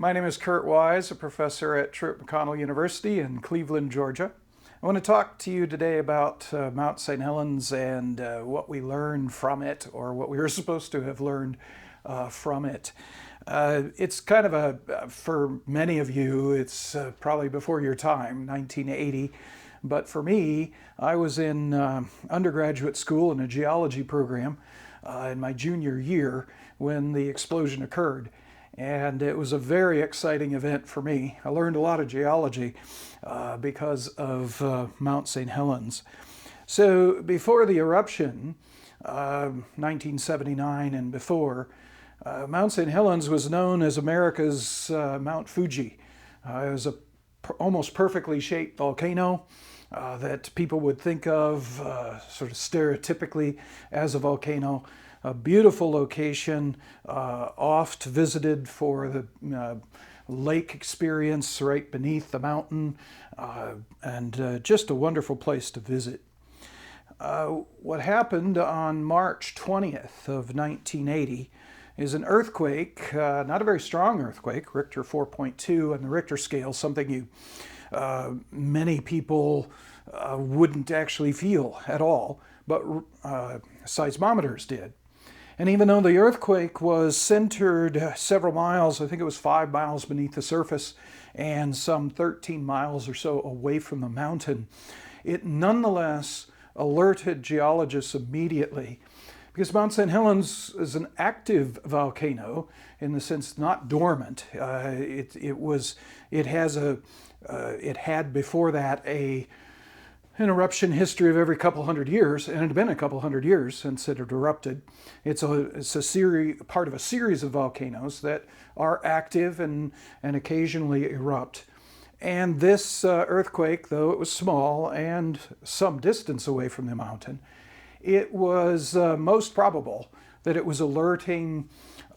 My name is 𝘎𝘕𝘯𝘦𝘴𝘪𝘴, a professor at 𝘎𝘕𝘬𝑚𝑒𝑐 University in Cleveland, Georgia. I want to talk to you today about Mount St. Helens and what we learned from it, or what we were supposed to have learned from it. It's kind of for many of you, it's probably before your time, 1980. But for me, I was in undergraduate school in a geology program in my junior year when the explosion occurred. And it was a very exciting event for me. I learned a lot of geology because of Mount St. Helens. So before the eruption, 1979 and before, Mount St. Helens was known as America's Mount Fuji. It was a almost perfectly shaped volcano that people would think of sort of stereotypically as a volcano. A beautiful location, oft visited for the lake experience right beneath the mountain, and just a wonderful place to visit. What happened on March 20th of 1980 is an earthquake, not a very strong earthquake, Richter 4.2 on the Richter scale, something many people wouldn't actually feel at all, but seismometers did. And even though the earthquake was centered several miles, I think it was 5 miles beneath the surface and some 13 miles or so away from the mountain, it nonetheless alerted geologists immediately, because Mount St. Helens is an active volcano in the sense not dormant. It had before that an eruption history of every couple hundred years, and it had been a couple hundred years since it had erupted. It's part of a series of volcanoes that are active and occasionally erupt. And this earthquake, though it was small and some distance away from the mountain, it was most probable that it was alerting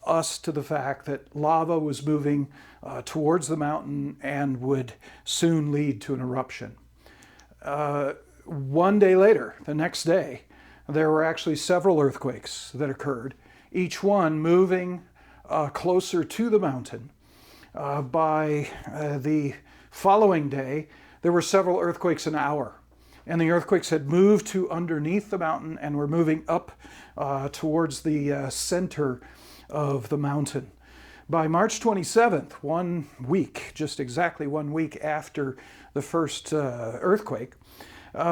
us to the fact that lava was moving towards the mountain and would soon lead to an eruption. One day later, the next day, there were actually several earthquakes that occurred, each one moving closer to the mountain. By the following day, there were several earthquakes an hour, and the earthquakes had moved to underneath the mountain and were moving up towards the center of the mountain. By March 27th, 1 week, just exactly 1 week after the first earthquake,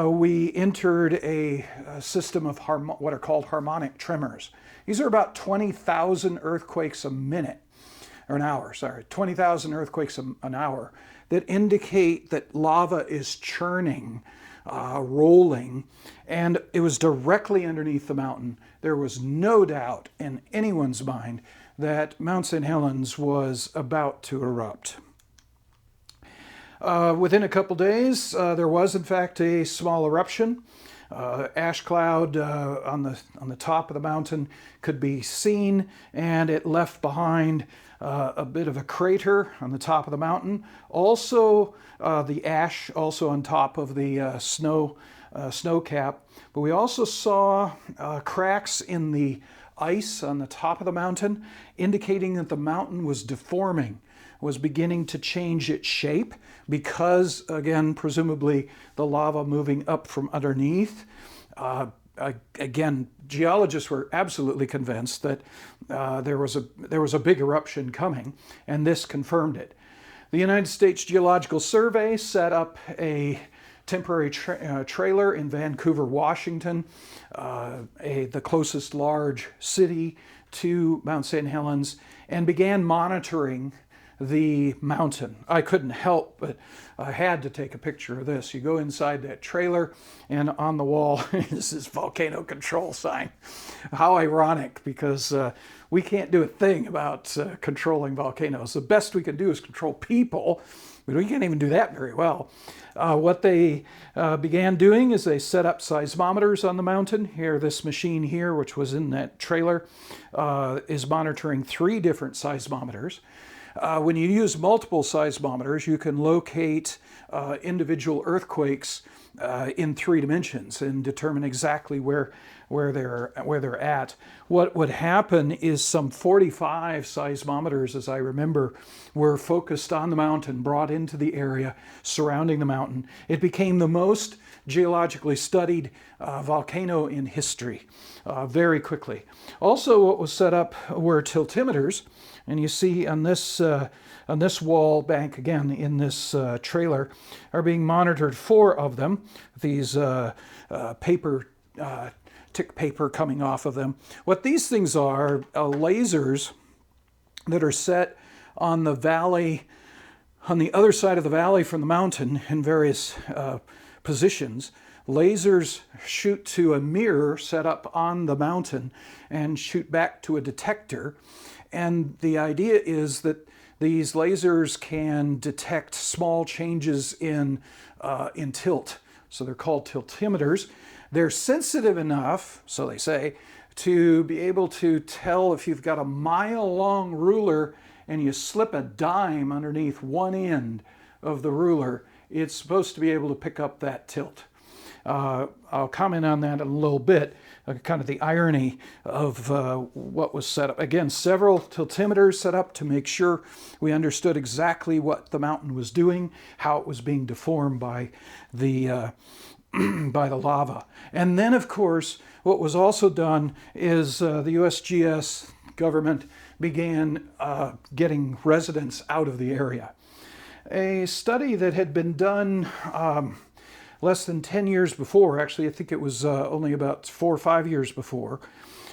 we entered a system of what are called harmonic tremors. These are about 20,000 earthquakes a minute, or an hour, sorry, 20,000 earthquakes an hour that indicate that lava is churning, rolling, and it was directly underneath the mountain. There was no doubt in anyone's mind that Mount St. Helens was about to erupt. Within a couple days, there was in fact a small eruption. Ash cloud on the top of the mountain could be seen, and it left behind a bit of a crater on the top of the mountain. Also, the ash also on top of the snow cap. But we also saw cracks in the ice on the top of the mountain, indicating that the mountain was deforming, was beginning to change its shape because, again, presumably the lava moving up from underneath. Again, geologists were absolutely convinced that there was a big eruption coming, and this confirmed it. The United States Geological Survey set up a temporary trailer in Vancouver, Washington, the closest large city to Mount St. Helens, and began monitoring the mountain. I couldn't help, but I had to take a picture of this. You go inside that trailer, and on the wall is this volcano control sign. How ironic, because we can't do a thing about controlling volcanoes. The best we can do is control people, but we can't even do that very well. What they began doing is they set up seismometers on the mountain. Here, this machine here, which was in that trailer, is monitoring 3 different seismometers. When you use multiple seismometers, you can locate individual earthquakes in 3 dimensions and determine exactly where they're at. What would happen is some 45 seismometers, as I remember, were focused on the mountain, brought into the area surrounding the mountain. It became the most geologically studied volcano in history very quickly. Also, what was set up were tiltimeters, and you see on this wall bank, again in this trailer, are being monitored 4 of them. These paper, tick paper coming off of them. What these things are lasers that are set on the valley, on the other side of the valley from the mountain in various positions. Lasers shoot to a mirror set up on the mountain and shoot back to a detector. And the idea is that these lasers can detect small changes in tilt. So they're called tiltimeters. They're sensitive enough, so they say, to be able to tell if you've got a mile-long ruler and you slip a dime underneath one end of the ruler, it's supposed to be able to pick up that tilt. I'll comment on that in a little bit, kind of the irony of what was set up. Again, several tiltimeters set up to make sure we understood exactly what the mountain was doing, how it was being deformed by the by the lava. And then, of course, what was also done is the USGS government began getting residents out of the area. A study that had been done less than 10 years before, actually I think it was only about 4 or 5 years before,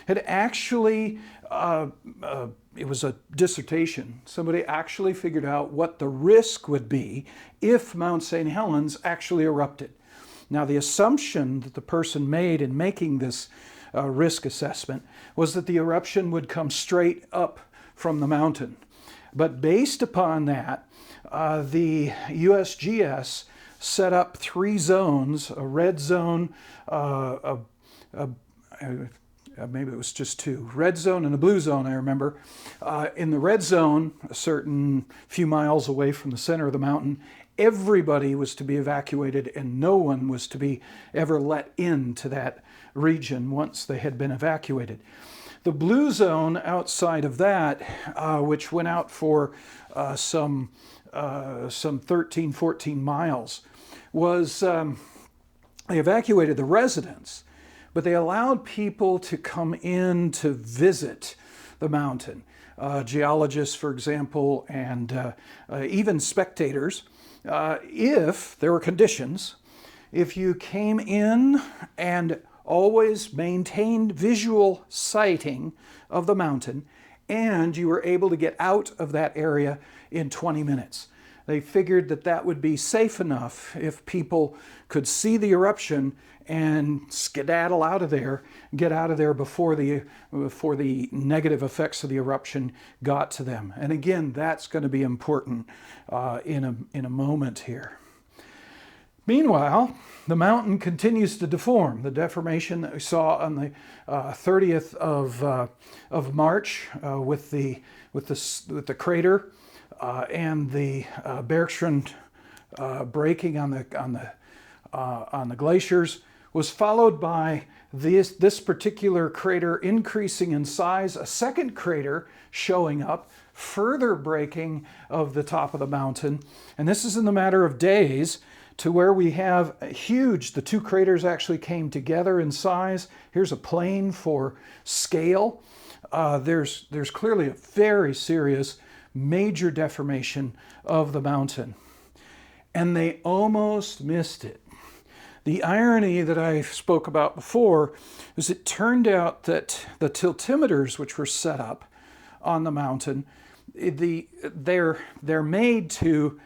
had actually, it was a dissertation, somebody actually figured out what the risk would be if Mount St. Helens actually erupted. Now, the assumption that the person made in making this risk assessment was that the eruption would come straight up from the mountain. But based upon that, the USGS set up 3 zones, a red zone, maybe it was just 2, red zone and a blue zone, I remember. In the red zone, a certain few miles away from the center of the mountain, everybody was to be evacuated and no one was to be ever let into that region once they had been evacuated. The blue zone outside of that, which went out for some 13, 14 miles, was they evacuated the residents, but they allowed people to come in to visit the mountain. Geologists, for example, and even spectators, if there were conditions. If you came in and always maintained visual sighting of the mountain, and you were able to get out of that area in 20 minutes. They figured that that would be safe enough if people could see the eruption and skedaddle out of there, get out of there before the negative effects of the eruption got to them. And again, that's going to be important in a moment here. Meanwhile, the mountain continues to deform. The deformation that we saw on the 30th of March with the crater and the Bergschrund breaking on the glaciers was followed by this particular crater increasing in size, a second crater showing up, further breaking of the top of the mountain, and this is in the matter of days, to where we have a huge, the 2 craters actually came together in size. Here's a plane for scale. There's clearly a very serious major deformation of the mountain. And they almost missed it. The irony that I spoke about before is it turned out that the tiltimeters which were set up on the mountain, they're made to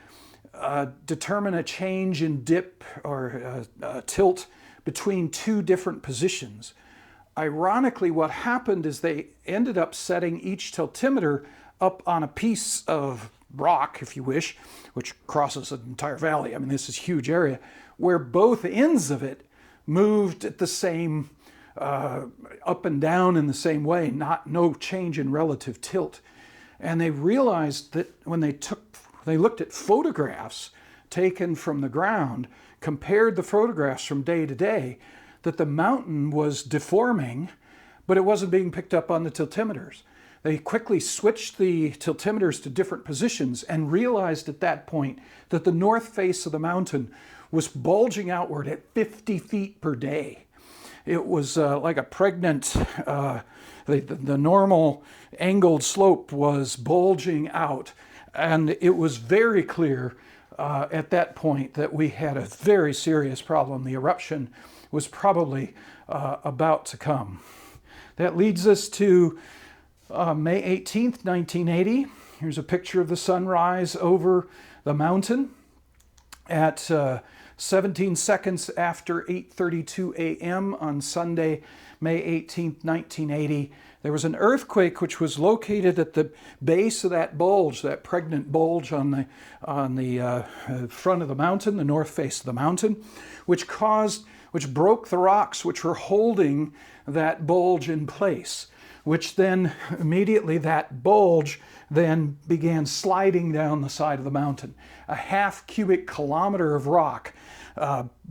determine a change in dip or tilt between 2 different positions. Ironically, what happened is they ended up setting each tiltimeter up on a piece of rock, if you wish, which crosses an entire valley. I mean, this is a huge area, where both ends of it moved at the same, up and down in the same way, no change in relative tilt. And they realized that when they looked at photographs taken from the ground, compared the photographs from day to day, that the mountain was deforming, but it wasn't being picked up on the tiltimeters. They quickly switched the tiltimeters to different positions and realized at that point that the north face of the mountain was bulging outward at 50 feet per day. It was like a pregnant, the normal angled slope was bulging out. And it was very clear at that point that we had a very serious problem. The eruption was probably about to come. That leads us to May 18th, 1980. Here's a picture of the sunrise over the mountain at 17 seconds after 8:32 a.m. on Sunday, May 18th, 1980. There was an earthquake which was located at the base of that bulge, that pregnant bulge on the front of the mountain, the north face of the mountain, which broke the rocks which were holding that bulge in place, which then immediately that bulge then began sliding down the side of the mountain. A half cubic kilometer of rock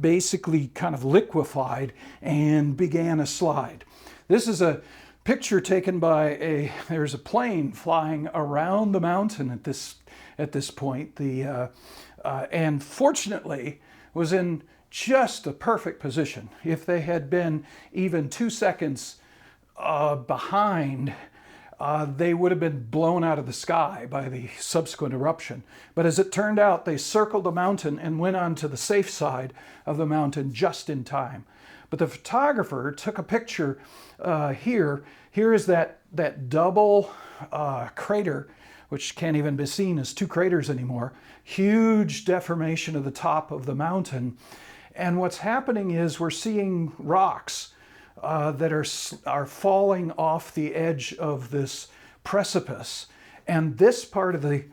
basically kind of liquefied and began a slide. This is a picture taken by there's a plane flying around the mountain at this point. And fortunately was in just a perfect position. If they had been even 2 seconds behind, they would have been blown out of the sky by the subsequent eruption. But as it turned out, they circled the mountain and went on to the safe side of the mountain just in time. But the photographer took a picture here. Here is that double crater, which can't even be seen as two craters anymore. Huge deformation of the top of the mountain. And what's happening is we're seeing rocks that are falling off the edge of this precipice. And this part of the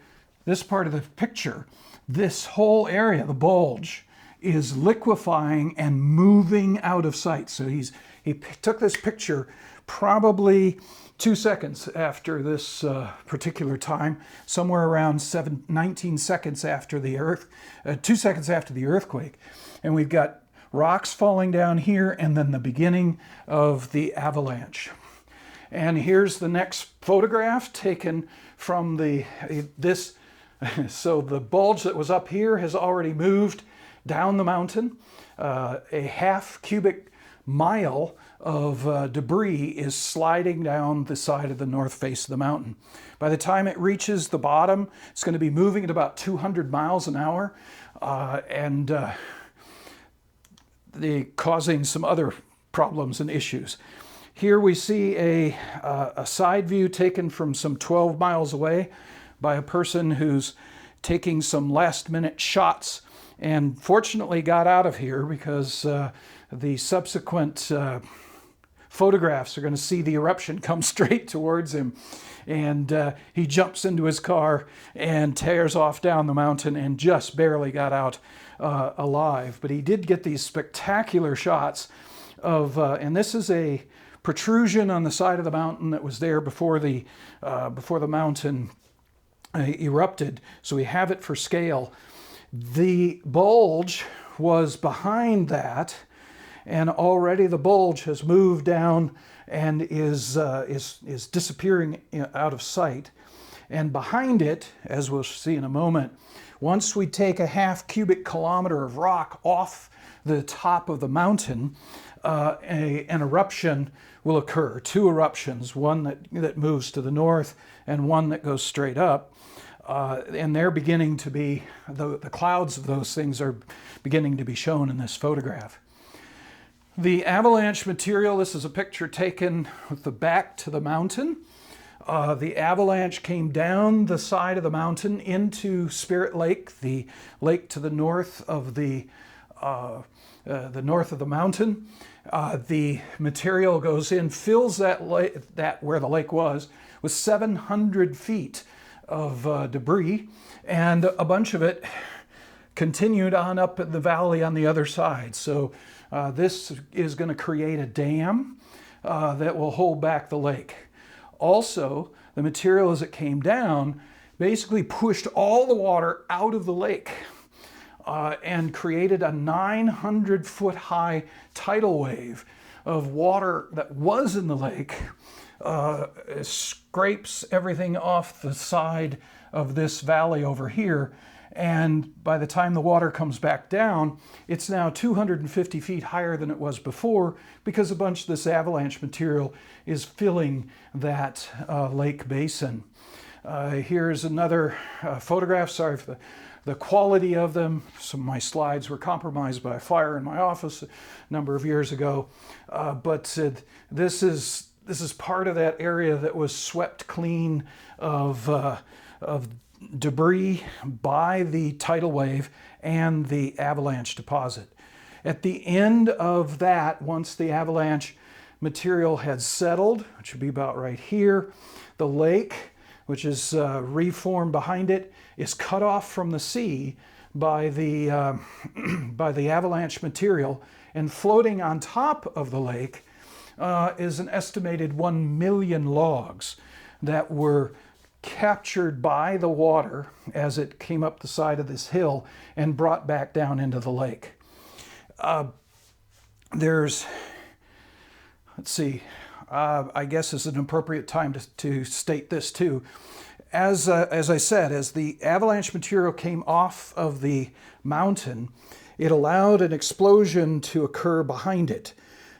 picture, this whole area, the bulge, is liquefying and moving out of sight. So he took this picture probably 2 seconds after this particular time, somewhere around 19 seconds after the 2 seconds after the earthquake. And we've got rocks falling down here and then the beginning of the avalanche. And here's the next photograph taken from so the bulge that was up here has already moved down the mountain. A half cubic mile of debris is sliding down the side of the north face of the mountain. By the time it reaches the bottom, it's going to be moving at about 200 miles an hour causing some other problems and issues. Here we see a side view taken from some 12 miles away by a person who's taking some last-minute shots and fortunately got out of here because the subsequent photographs are going to see the eruption come straight towards him. And he jumps into his car and tears off down the mountain and just barely got out alive. But he did get these spectacular shots of, and this is a protrusion on the side of the mountain that was there before the mountain erupted. So we have it for scale. The bulge was behind that, and already the bulge has moved down and is disappearing out of sight. And behind it, as we'll see in a moment, once we take a half cubic kilometer of rock off the top of the mountain, an eruption will occur. Two eruptions, one that moves to the north and one that goes straight up. And they're beginning to be, the clouds of those things are beginning to be shown in this photograph. The avalanche material, this is a picture taken with the back to the mountain. The avalanche came down the side of the mountain into Spirit Lake, the lake to the north of the mountain. The material goes in, fills that where the lake was, with 700 feet of debris, and a bunch of it continued on up in the valley on the other side. So this is going to create a dam that will hold back the lake. Also, the material as it came down basically pushed all the water out of the lake and created a 900-foot high tidal wave of water that was in the lake. It scrapes everything off the side of this valley over here, and by the time the water comes back down, it's now 250 feet higher than it was before, because a bunch of this avalanche material is filling that lake basin. Here's another photograph. Sorry for the quality of them. Some of my slides were compromised by a fire in my office a number of years ago, but this is part of that area that was swept clean of debris by the tidal wave and the avalanche deposit. At the end of that, once the avalanche material had settled, which would be about right here, the lake, which is reformed behind it, is cut off from the sea by the avalanche material, and floating on top of the lake is an estimated 1 million logs that were captured by the water as it came up the side of this hill and brought back down into the lake. Let's see, I guess is an appropriate time to state this too. As I said, as the avalanche material came off of the mountain, it allowed an explosion to occur behind it.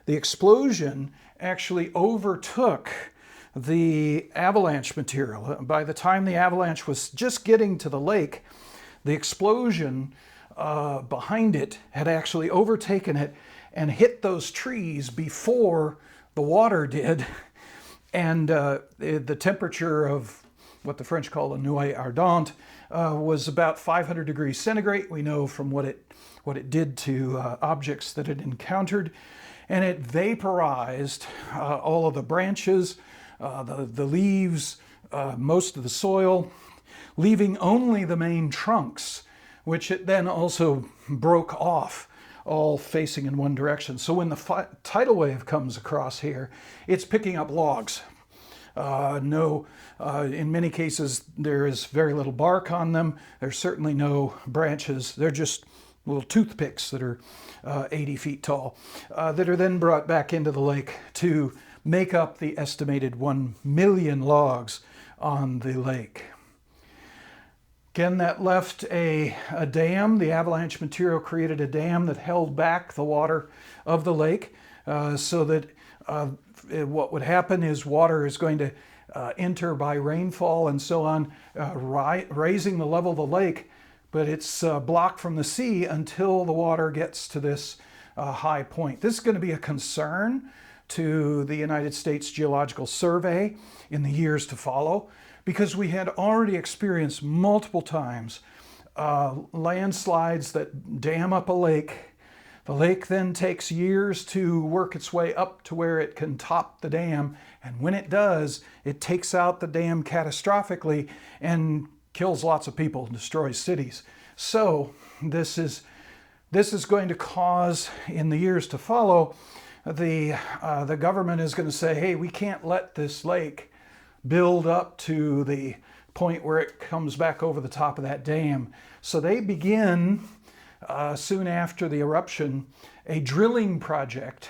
The explosion actually overtook the avalanche material. By the time the avalanche was just getting to the lake, the explosion behind it had actually overtaken it and hit those trees before the water did. And the temperature of what the French call a nuée ardente was about 500 degrees centigrade. We know from what it did to objects that it encountered. And it vaporized all of the branches, the leaves, most of the soil, leaving only the main trunks, which it then also broke off, all facing in one direction. So when the tidal wave comes across here, it's picking up logs. In many cases, there is very little bark on them. There's certainly no branches. They're just little toothpicks that are 80 feet tall, that are then brought back into the lake to make up the estimated 1 million logs on the lake. Again, that left a dam. The avalanche material created a dam that held back the water of the lake, so that what would happen is water is going to enter by rainfall and so on, raising the level of the lake, but it's blocked from the sea until the water gets to this high point. This is going to be a concern to the United States Geological Survey in the years to follow, because we had already experienced multiple times landslides that dam up a lake. The lake then takes years to work its way up to where it can top the dam, and when it does, it takes out the dam catastrophically and kills lots of people and destroys cities. So this is going to cause, in the years to follow, the government is going to say, hey, we can't let this lake build up to the point where it comes back over the top of that dam. So they begin, soon after the eruption, a drilling project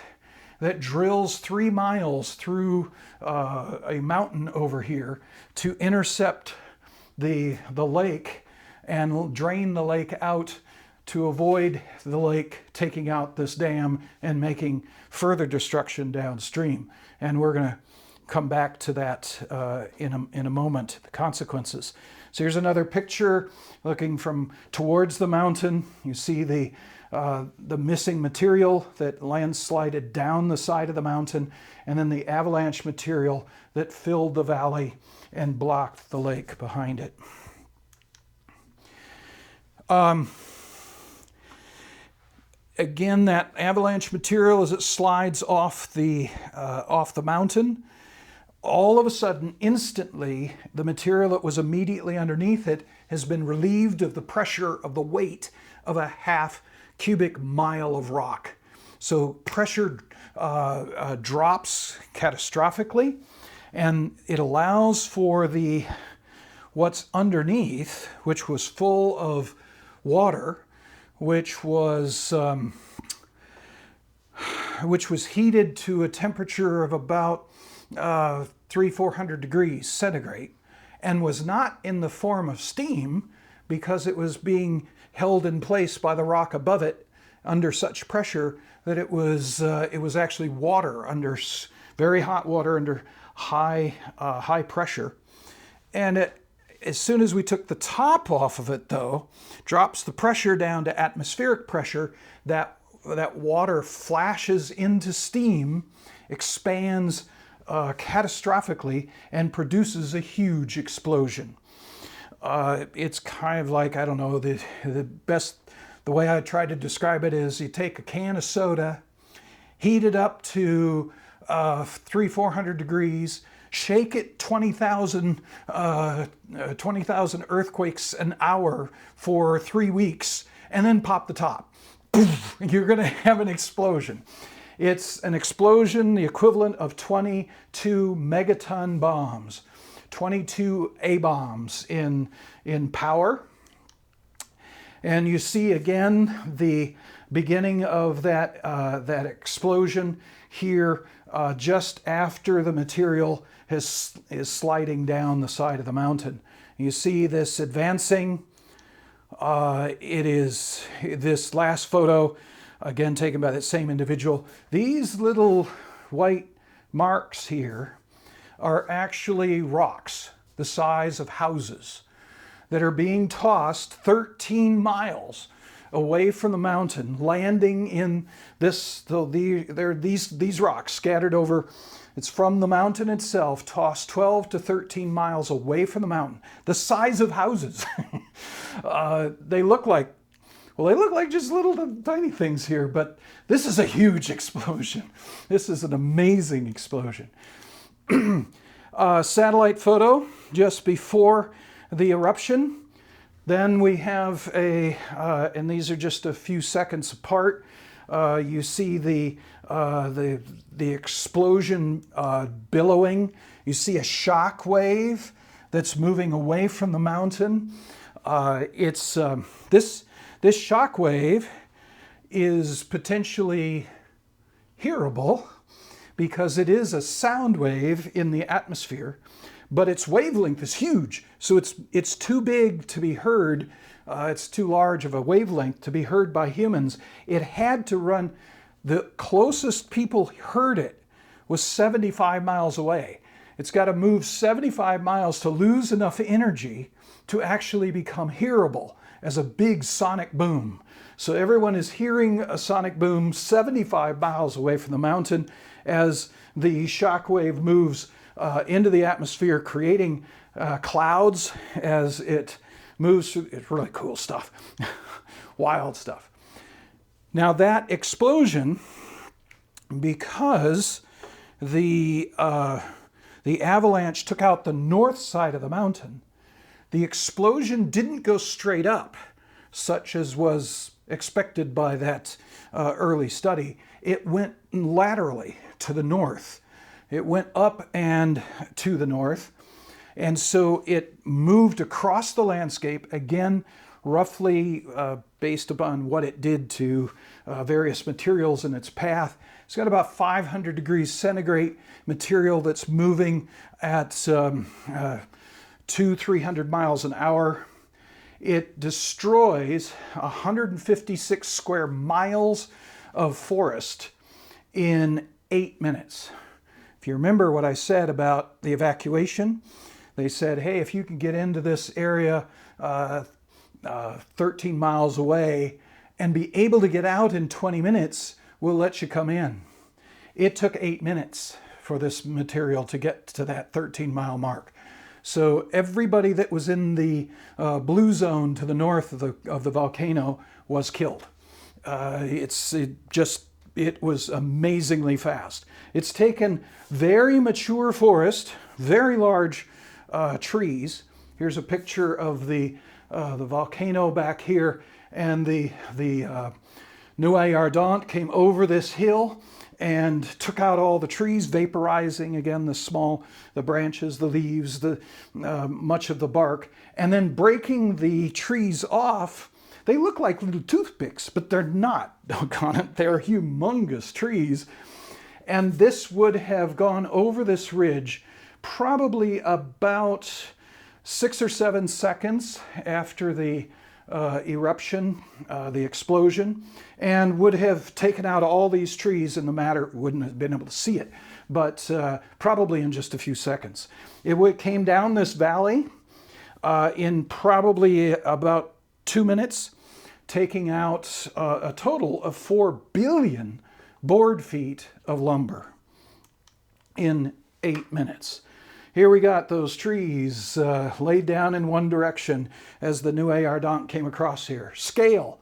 that drills 3 miles through a mountain over here to intercept the lake and drain the lake out to avoid the lake taking out this dam and making further destruction downstream. And we're going to come back to that in a moment, the consequences. So here's another picture looking from towards the mountain. You see the missing material that landslided down the side of the mountain, and then the avalanche material that filled the valley and blocked the lake behind it. Again, that avalanche material, as it slides off the mountain, all of a sudden, instantly, the material that was immediately underneath it has been relieved of the pressure of the weight of a half cubic mile of rock. So pressure drops catastrophically, And it allows for what's underneath, which was full of water, which was heated to a temperature of about 300-400 degrees centigrade, and was not in the form of steam because it was being held in place by the rock above it under such pressure that it was actually water, under very hot water under high pressure. And as soon as we took the top off of it, though, drops the pressure down to atmospheric pressure, that water flashes into steam, expands catastrophically, and produces a huge explosion. It's kind of like, I don't know, the way I try to describe it is you take a can of soda, heat it up to 300-400 degrees, shake it 20,000 earthquakes an hour for 3 weeks, and then pop the top. Poof, you're going to have an explosion. It's an explosion the equivalent of 22 megaton bombs, 22 A-bombs in power. And you see again the beginning of that explosion here just after the material is sliding down the side of the mountain. You see this advancing. It is this last photo, again taken by that same individual. These little white marks here are actually rocks the size of houses that are being tossed 13 miles away from the mountain, landing in this. There are these rocks scattered over. It's from the mountain itself, tossed 12 to 13 miles away from the mountain, the size of houses. They look like just little tiny things here, but this is a huge explosion. This is an amazing explosion. Satellite photo just before the eruption. Then we have and these are just a few seconds apart. You see the explosion billowing. You see a shock wave that's moving away from the mountain. This shock wave is potentially hearable because it is a sound wave in the atmosphere, but its wavelength is huge, so it's too big to be heard. It's too large of a wavelength to be heard by humans. It had to run. The closest people heard it was 75 miles away. It's got to move 75 miles to lose enough energy to actually become hearable as a big sonic boom. So everyone is hearing a sonic boom 75 miles away from the mountain as the shock wave moves into the atmosphere, creating clouds as it moves through. It's really cool stuff. Wild stuff. Now that explosion, because the avalanche took out the north side of the mountain, the explosion didn't go straight up, such as was expected by that early study. It went laterally to the north. It went up and to the north. And so it moved across the landscape, again, roughly based upon what it did to various materials in its path. It's got about 500 degrees centigrade material that's moving at 200-300 miles an hour. It destroys 156 square miles of forest in 8 minutes. If you remember what I said about the evacuation, they said, hey, if you can get into this area 13 miles away and be able to get out in 20 minutes, we'll let you come in. It took 8 minutes for this material to get to that 13-mile mark. So everybody that was in the blue zone to the north of the volcano was killed. It was amazingly fast. It's taken very mature forest, very large trees. Here's a picture of the volcano back here, and the Ardente came over this hill and took out all the trees, vaporizing again the branches, the leaves, much of the bark, and then breaking the trees off. They look like little toothpicks, but they're not, doggone it. They're humongous trees. And this would have gone over this ridge probably about 6 or 7 seconds after the eruption, the explosion, and would have taken out all these trees in the matter, wouldn't have been able to see it, but probably in just a few seconds. It came down this valley in probably about 2 minutes, taking out a total of 4 billion board feet of lumber in 8 minutes. Here we got those trees laid down in one direction as the 𝘎𝘮𝘯𝘬𝘧𝑃 Ardent came across here. Scale.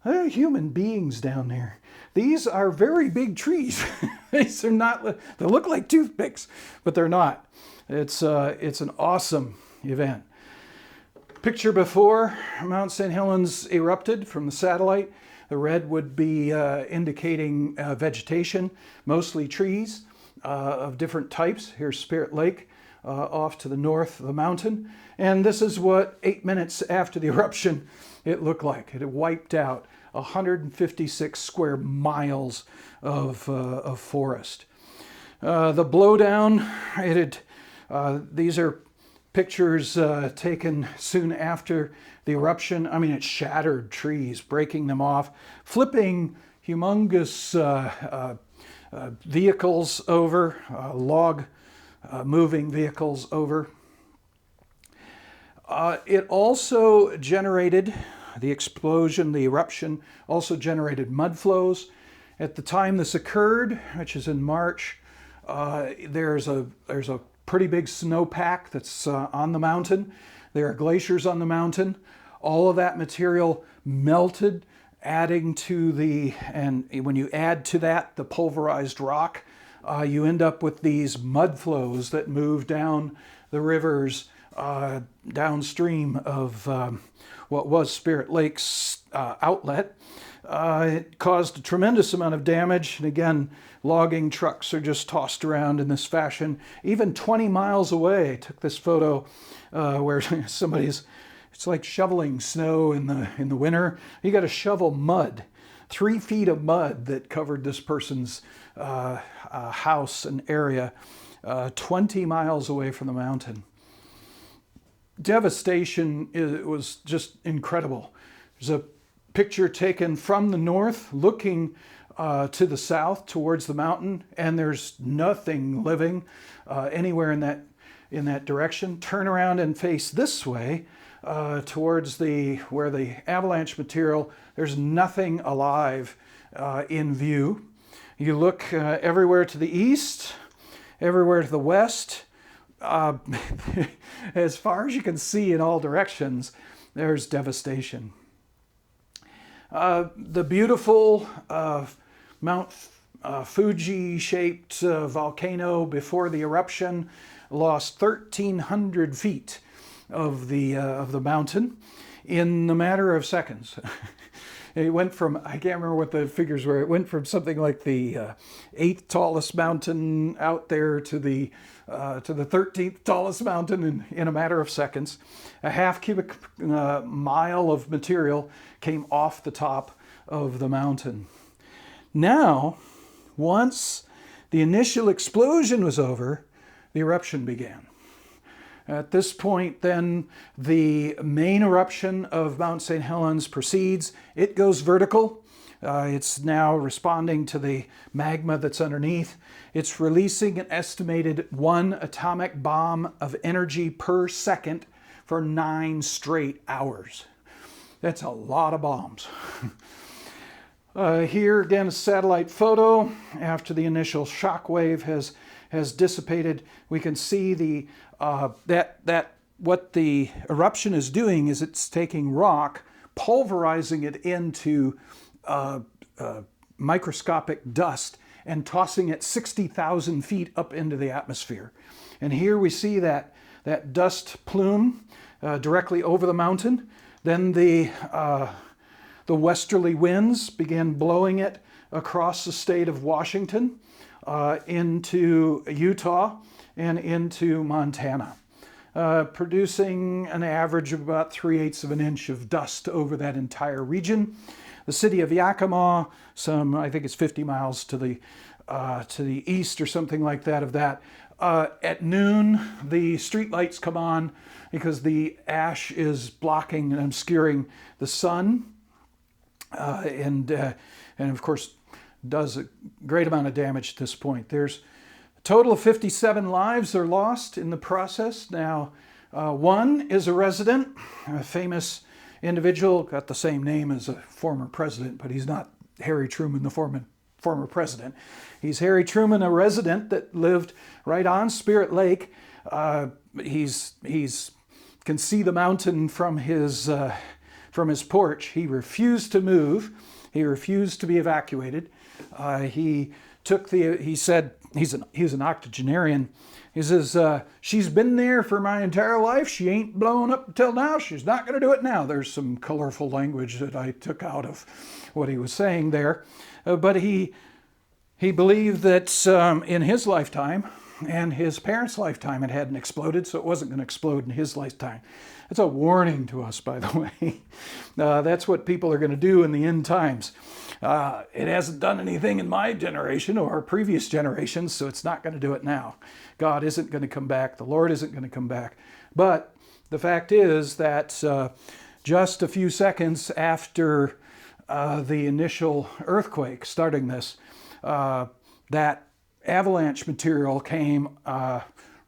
There are human beings down there. These are very big trees. These are not, they look like toothpicks, but they're not. It's an awesome event. Picture before Mount St. Helens erupted from the satellite. The red would be indicating vegetation, mostly trees of different types. Here's Spirit Lake off to the north of the mountain. And this is what 8 minutes after the eruption it looked like. It had wiped out 156 square miles of forest. The blowdown, these are pictures taken soon after the eruption. I mean, it shattered trees, breaking them off, flipping humongous vehicles over, log moving vehicles over. It also generated, the explosion, the eruption, also generated mud flows. At the time this occurred, which is in March, there's a pretty big snowpack that's on the mountain. There are glaciers on the mountain. All of that material melted, adding to and when you add to that the pulverized rock, you end up with these mud flows that move down the rivers downstream of what was Spirit Lake's outlet. It caused a tremendous amount of damage, and again, logging trucks are just tossed around in this fashion. Even 20 miles away, I took this photo where it's like shoveling snow in the winter. You got to shovel mud, 3 feet of mud that covered this person's house and area, 20 miles away from the mountain. Devastation, it was just incredible. There's a picture taken from the north looking to the south towards the mountain, and there's nothing living anywhere in that direction. Turn around and face this way towards where the avalanche material, there's nothing alive in view. You look everywhere to the east, everywhere to the west, as far as you can see in all directions, there's devastation. The beautiful Mount Fuji-shaped volcano before the eruption lost 1,300 feet of the mountain in a matter of seconds. It went from, I can't remember what the figures were, it went from something like the 8th tallest mountain out there to the 13th tallest mountain in a matter of seconds. A half cubic mile of material came off the top of the mountain. Now, once the initial explosion was over, the eruption began. At this point, then, the main eruption of Mount St. Helens proceeds. It goes vertical. It's now responding to the magma that's underneath. It's releasing an estimated 1 atomic bomb of energy per second for 9 straight hours. That's a lot of bombs. Here again, a satellite photo after the initial shock wave has dissipated. We can see what the eruption is doing is it's taking rock, pulverizing it into microscopic dust and tossing it 60,000 feet up into the atmosphere. And here we see that dust plume directly over the mountain. Then the westerly winds began blowing it across the state of Washington, into Utah, and into Montana, producing an average of about 3/8 of an inch of dust over that entire region. The city of Yakima, I think it's 50 miles to the east or something like that of that. At noon, the street lights come on because the ash is blocking and obscuring the sun, and of course does a great amount of damage at this point. There's a total of 57 lives are lost in the process. Now, one is a resident, a famous individual, got the same name as a former president, but he's not Harry Truman, the former president. He's Harry Truman, a resident that lived right on Spirit Lake. He's can see the mountain from his porch. He refused to move. He refused to be evacuated. He said he's an octogenarian. He says, she's been there for my entire life. She ain't blown up until now. She's not going to do it now. There's some colorful language that I took out of what he was saying there. But he believed that in his lifetime and his parents' lifetime it hadn't exploded, so it wasn't going to explode in his lifetime. That's a warning to us, by the way. That's what people are going to do in the end times. It hasn't done anything in my generation or previous generations, so it's not going to do it now. God isn't going to come back. The Lord isn't going to come back. But the fact is that just a few seconds after the initial earthquake starting this, that avalanche material came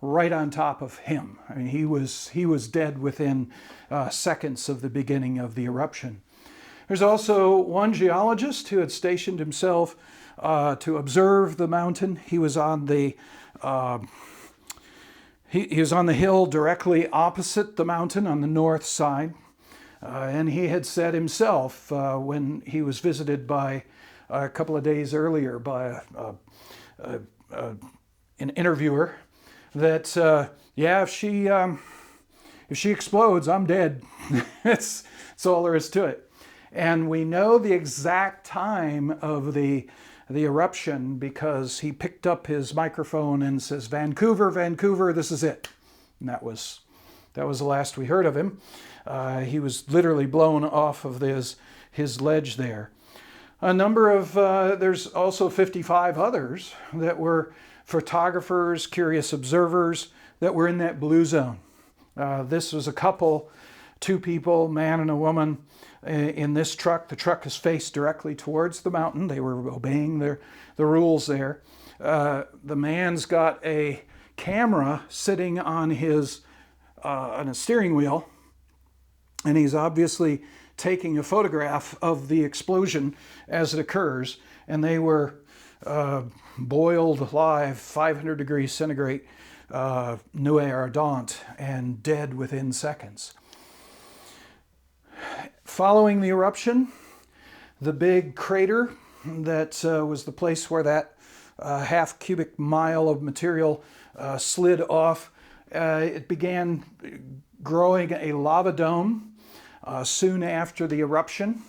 right on top of him. I mean, he was dead within seconds of the beginning of the eruption. There's also one geologist who had stationed himself to observe the mountain. He was on the he was on the hill directly opposite the mountain on the north side, and he had said himself when he was visited by a couple of days earlier by an interviewer that if she explodes, I'm dead. That's all there is to it. And we know the exact time of the eruption because he picked up his microphone and says, Vancouver, Vancouver, this is it. And that was the last we heard of him. He was literally blown off of his ledge there. There's also 55 others that were photographers, curious observers that were in that blue zone. This was a couple, two people, man and a woman, in this truck. The truck is faced directly towards the mountain. They were obeying the rules there. The man's got a camera sitting on a steering wheel, and he's obviously taking a photograph of the explosion as it occurs. And they were boiled alive, 500 degrees centigrade, nuée ardente, and dead within seconds. Following the eruption, the big crater that was the place where that half cubic mile of material slid off, it began growing a lava dome soon after the eruption.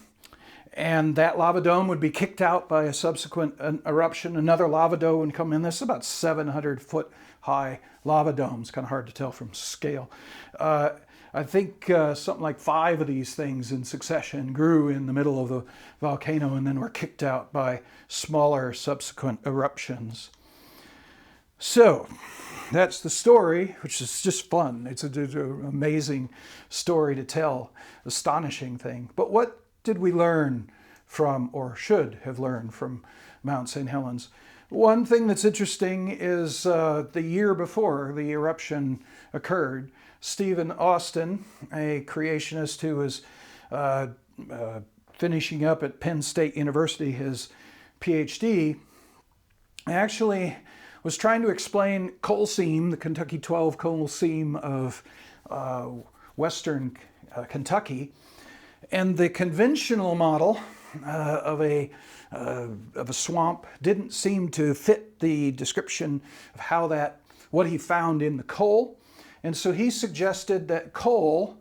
And that lava dome would be kicked out by a subsequent eruption. Another lava dome would come in. This is about 700-foot high lava domes. Kind of hard to tell from scale. I think something like 5 of these things in succession grew in the middle of the volcano and then were kicked out by smaller subsequent eruptions. So that's the story, which is just fun. It's an amazing story to tell, astonishing thing. But what did we learn from, or should have learned from, Mount St. Helens? One thing that's interesting is the year before the eruption occurred, Stephen Austin, a creationist who was finishing up at Penn State University his PhD, actually was trying to explain coal seam, the Kentucky 12 coal seam of western Kentucky. And the conventional model of a swamp didn't seem to fit the description of what he found in the coal. And so he suggested that coal,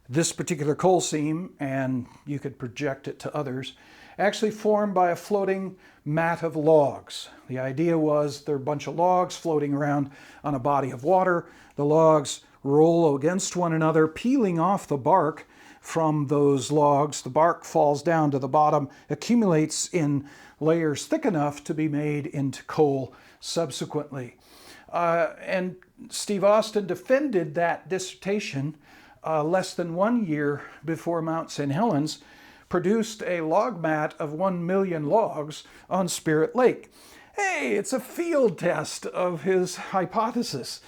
this particular coal seam, and you could project it to others, actually formed by a floating mat of logs. The idea was there are a bunch of logs floating around on a body of water. The logs roll against one another, peeling off the bark from those logs. The bark falls down to the bottom, accumulates in layers thick enough to be made into coal subsequently. And Steve Austin defended that dissertation less than 1 year before Mount St. Helens produced a log mat of 1 million logs on Spirit Lake. Hey, it's a field test of his hypothesis.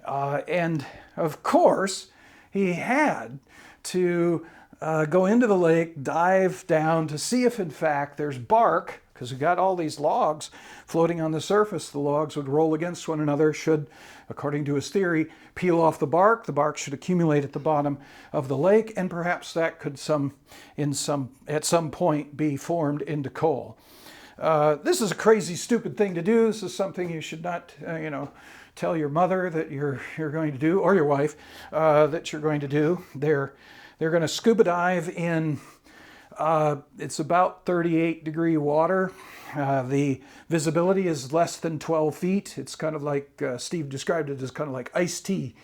And of course, he had to go into the lake, dive down to see if in fact there's bark, because we got all these logs floating on the surface. The logs would roll against one another, should, according to his theory, peel off the bark. The bark should accumulate at the bottom of the lake, and perhaps that could at some point be formed into coal. This is a crazy, stupid thing to do. This is something you should not, tell your mother that you're going to do, or your wife that you're going to do. They're going to scuba dive in. It's about 38-degree water. The visibility is less than 12 feet. It's kind of like, Steve described it as kind of like iced tea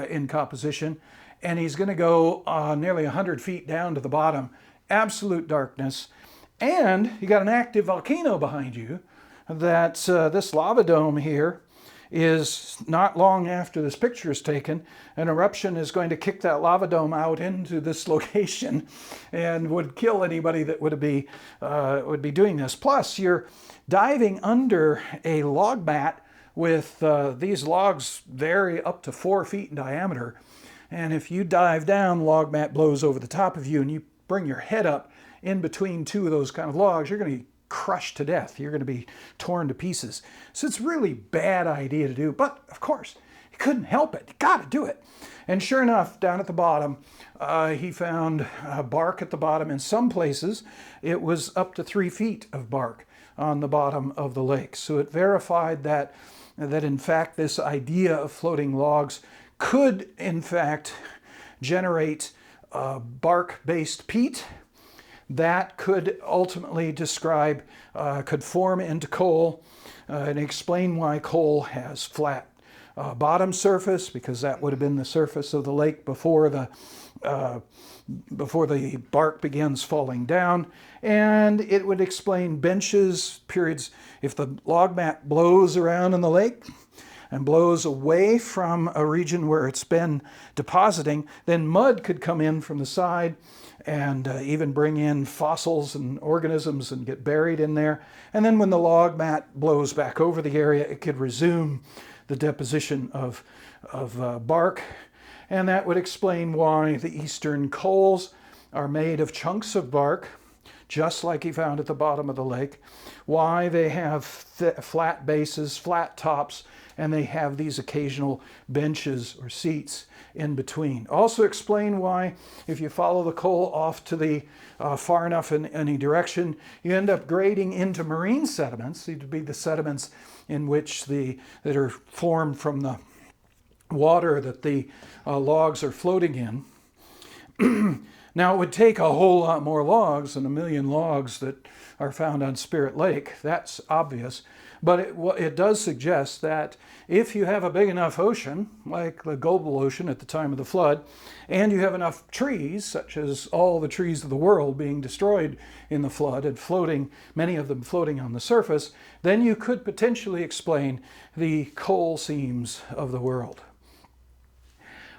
in composition. And he's going to go nearly 100 feet down to the bottom. Absolute darkness. And you got an active volcano behind you that this lava dome here is not long after this picture is taken. An eruption is going to kick that lava dome out into this location and would kill anybody that would be doing this. Plus, you're diving under a log mat with these logs vary up to 4 feet in diameter. And if you dive down, the log mat blows over the top of you, and you bring your head up in between two of those kind of logs, you're going to be crushed to death. You're going to be torn to pieces. So it's a really bad idea to do. But of course, he couldn't help it. You got to do it. And sure enough, down at the bottom, he found bark at the bottom. In some places, it was up to 3 feet of bark on the bottom of the lake. So it verified that in fact this idea of floating logs could in fact generate bark-based peat that could ultimately could form into coal and explain why coal has flat bottom surface, because that would have been the surface of the lake before the bark begins falling down. And it would explain benches, periods, if the log mat blows around in the lake and blows away from a region where it's been depositing, then mud could come in from the side and even bring in fossils and organisms and get buried in there. And then when the log mat blows back over the area, it could resume the deposition of bark. And that would explain why the eastern coals are made of chunks of bark, just like he found at the bottom of the lake, why they have flat bases, flat tops, and they have these occasional benches or seats in between. Also explain why, if you follow the coal off to the far enough in any direction, you end up grading into marine sediments. These would be the sediments in which that are formed from the water that the logs are floating in. Now, it would take a whole lot more logs than 1 million logs that are found on Spirit Lake. That's obvious. But it does suggest that if you have a big enough ocean, like the global ocean at the time of the flood, and you have enough trees, such as all the trees of the world being destroyed in the flood and floating, many of them floating on the surface, then you could potentially explain the coal seams of the world.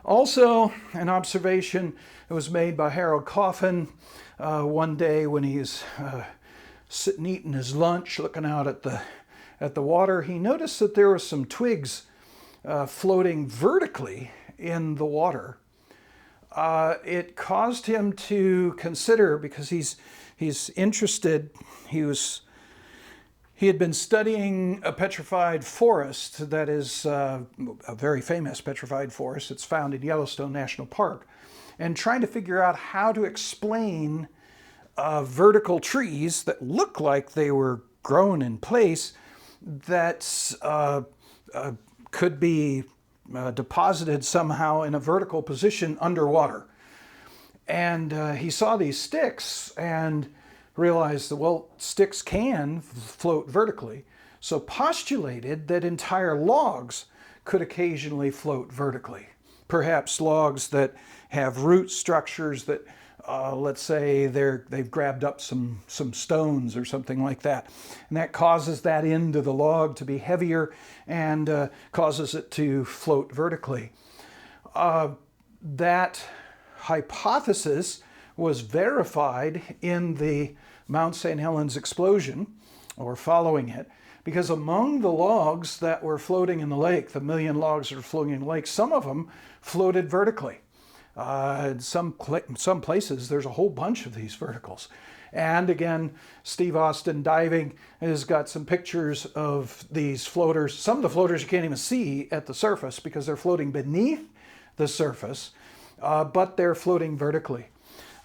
Also, an observation that was made by Harold Coffin one day when he's sitting eating his lunch, looking out at the water. He noticed that there were some twigs floating vertically in the water. It caused him to consider, because he's interested. He had been studying a petrified forest that is a very famous petrified forest. It's found in Yellowstone National Park, and trying to figure out how to explain vertical trees that look like they were grown in place that could be deposited somehow in a vertical position underwater. And he saw these sticks and realized that, well, sticks can float vertically, so postulated that entire logs could occasionally float vertically. Perhaps logs that have root structures that, let's say they've grabbed up some stones or something like that. And that causes that end of the log to be heavier and causes it to float vertically. That hypothesis was verified in the Mount St. Helens explosion, or following it, because among the logs that were floating in the lake, the 1,000,000 logs that were floating in the lake, some of them floated vertically. In some places, there's a whole bunch of these verticals. And again, Steve Austin Diving has got some pictures of these floaters. Some of the floaters you can't even see at the surface because they're floating beneath the surface, but they're floating vertically.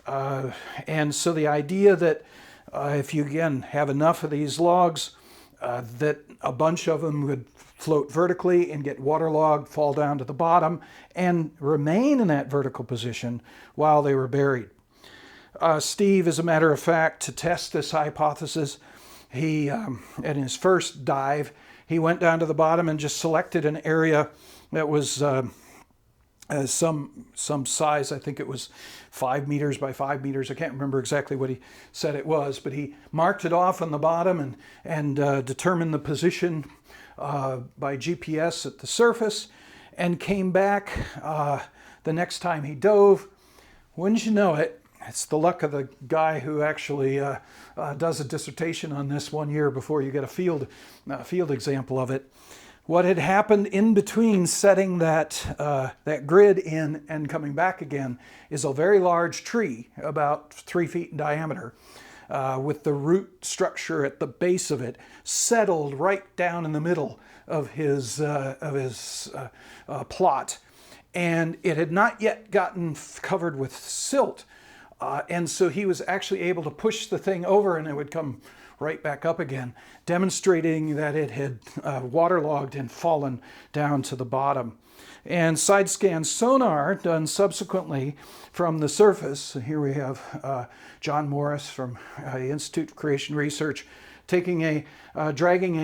And so the idea that if you, again, have enough of these logs, that a bunch of them would float vertically and get waterlogged, fall down to the bottom, and remain in that vertical position while they were buried. Steve, as a matter of fact, to test this hypothesis, he, in his first dive, he went down to the bottom and just selected an area that was some size. I think it was 5 meters by 5 meters. I can't remember exactly what he said it was, but he marked it off on the bottom and determined the position by GPS at the surface, and came back the next time he dove. Wouldn't you know it, it's the luck of the guy who actually does a dissertation on this 1 year before you get a field example of it. What had happened in between setting that grid in and coming back again is a very large tree, about 3 feet in diameter, with the root structure at the base of it settled right down in the middle of his plot. And it had not yet gotten covered with silt. And so he was actually able to push the thing over and it would come right back up again, demonstrating that it had waterlogged and fallen down to the bottom. And side scan sonar done subsequently from the surface. Here we have John Morris from the Institute for Creation Research taking dragging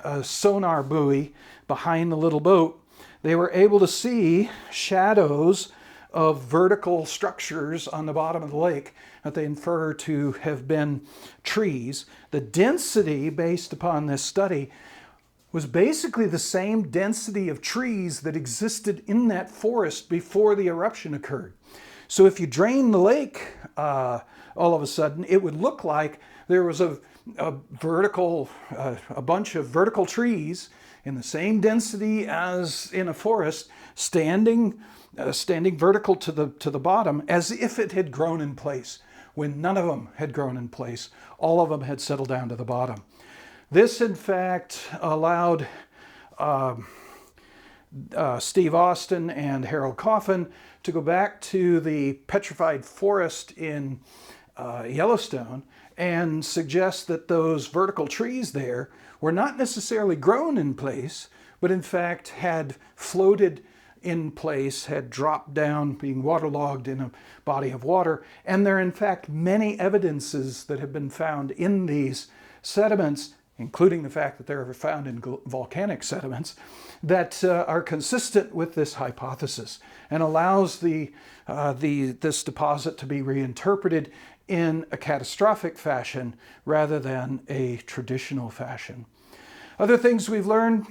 a sonar buoy behind the little boat. They were able to see shadows of vertical structures on the bottom of the lake that they infer to have been trees. The density based upon this study was basically the same density of trees that existed in that forest before the eruption occurred. So if you drain the lake, all of a sudden, it would look like there was a bunch of vertical trees in the same density as in a forest, standing vertical to the bottom, as if it had grown in place, when none of them had grown in place. All of them had settled down to the bottom. This, in fact, allowed Steve Austin and Harold Coffin to go back to the Petrified Forest in Yellowstone and suggest that those vertical trees there were not necessarily grown in place, but in fact had floated in place, had dropped down, being waterlogged in a body of water. And there are in fact many evidences that have been found in these sediments, including the fact that they're found in volcanic sediments, that are consistent with this hypothesis and allows this deposit to be reinterpreted in a catastrophic fashion rather than a traditional fashion. Other things we've learned,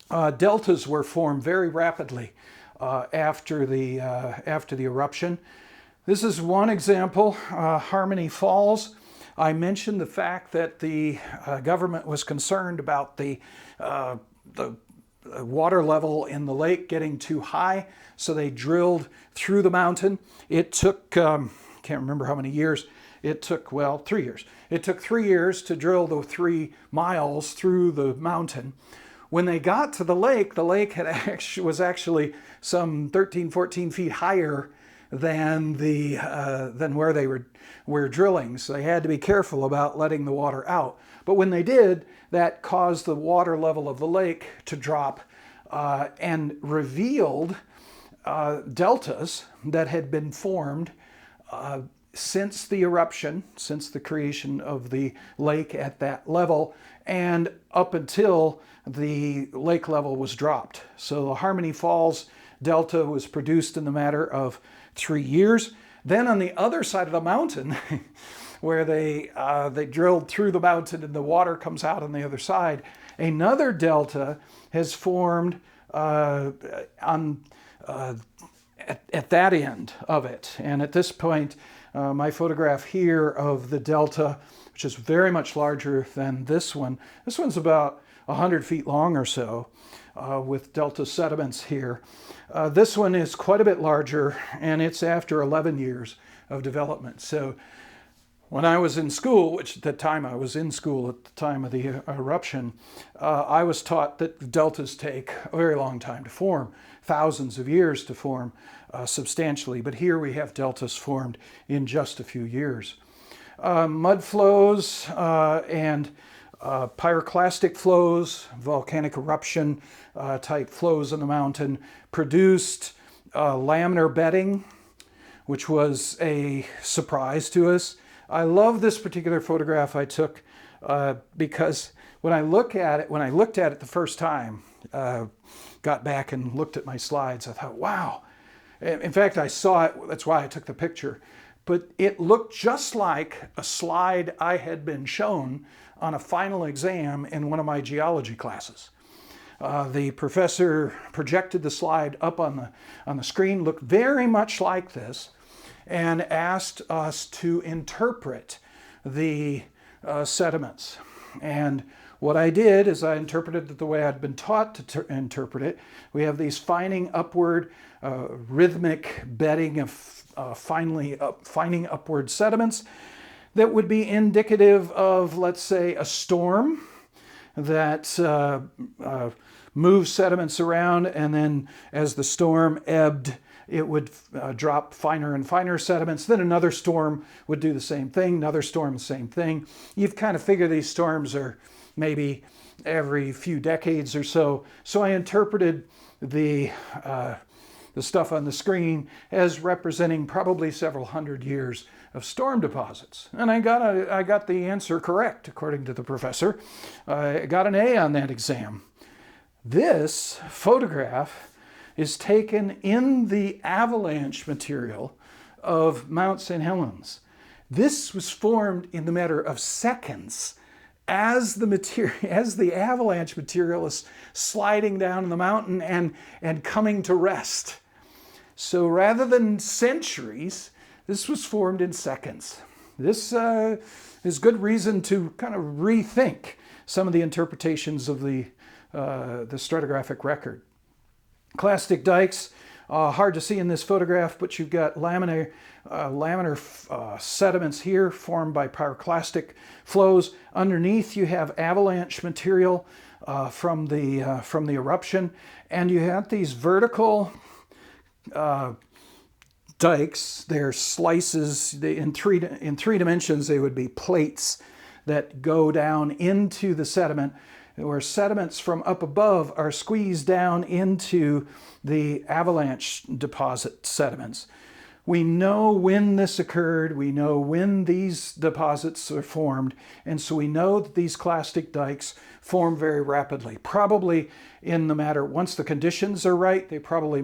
deltas were formed very rapidly after the eruption. This is one example, Harmony Falls. I mentioned the fact that the government was concerned about the water level in the lake getting too high, so they drilled through the mountain. It took, can't remember how many years, it took, well, 3 years. It took 3 years to drill the 3 miles through the mountain. When they got to the lake was actually some 13, 14 feet higher than where they were drilling. So they had to be careful about letting the water out. But when they did, that caused the water level of the lake to drop and revealed deltas that had been formed since the eruption, since the creation of the lake at that level, and up until the lake level was dropped. So the Harmony Falls Delta was produced in the matter of 3 years. Then on the other side of the mountain, where they drilled through the mountain and the water comes out on the other side, another delta has formed at that end of it. And at this point, my photograph here of the delta, which is very much larger than this one. This one's about 100 feet long or so, with delta sediments here. This one is quite a bit larger, and it's after 11 years of development. So when I was in school, which at the time I was in school at the time of the eruption, I was taught that deltas take a very long time to form, thousands of years to form substantially. But here we have deltas formed in just a few years. Mud flows and pyroclastic flows, volcanic eruption type flows in the mountain produced laminar bedding, which was a surprise to us. I love this particular photograph I took because when I looked at it the first time, got back and looked at my slides, I thought, wow. In fact, I saw it, that's why I took the picture. But it looked just like a slide I had been shown on a final exam in one of my geology classes. The professor projected the slide up on the screen, looked very much like this, and asked us to interpret the sediments. And what I did is I interpreted it the way I'd been taught to interpret it. We have these fining upward, rhythmic bedding of fining upward sediments that would be indicative of, let's say, a storm that moves sediments around, and then as the storm ebbed, it would drop finer and finer sediments. Then another storm would do the same thing, another storm, the same thing. You've kind of figured these storms are maybe every few decades or so. So I interpreted the stuff on the screen as representing probably several hundred years of storm deposits. And I got the answer correct, according to the professor. I got an A on that exam. This photograph is taken in the avalanche material of Mount St. Helens. This was formed in the matter of seconds as the avalanche material is sliding down the mountain and coming to rest. So rather than centuries, this was formed in seconds. This is good reason to kind of rethink some of the interpretations of the stratigraphic record. Clastic dikes, hard to see in this photograph, but you've got laminar sediments here formed by pyroclastic flows. Underneath you have avalanche material from the eruption, and you have these vertical dikes. They're slices. In three dimensions they would be plates that go down into the sediment, where sediments from up above are squeezed down into the avalanche deposit sediments. We know when this occurred, we know when these deposits are formed, and so we know that these clastic dikes form very rapidly. Probably in the matter, once the conditions are right, they probably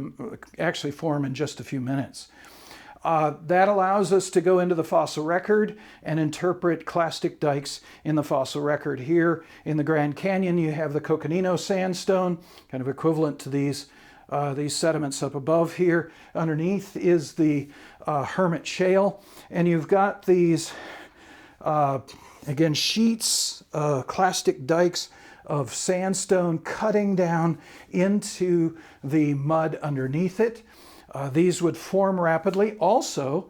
actually form in just a few minutes. That allows us to go into the fossil record and interpret clastic dikes in the fossil record. Here in the Grand Canyon, you have the Coconino sandstone, kind of equivalent to these sediments up above here. Underneath is the Hermit Shale, and you've got these, again, sheets, clastic dikes of sandstone cutting down into the mud underneath it. These would form rapidly. Also,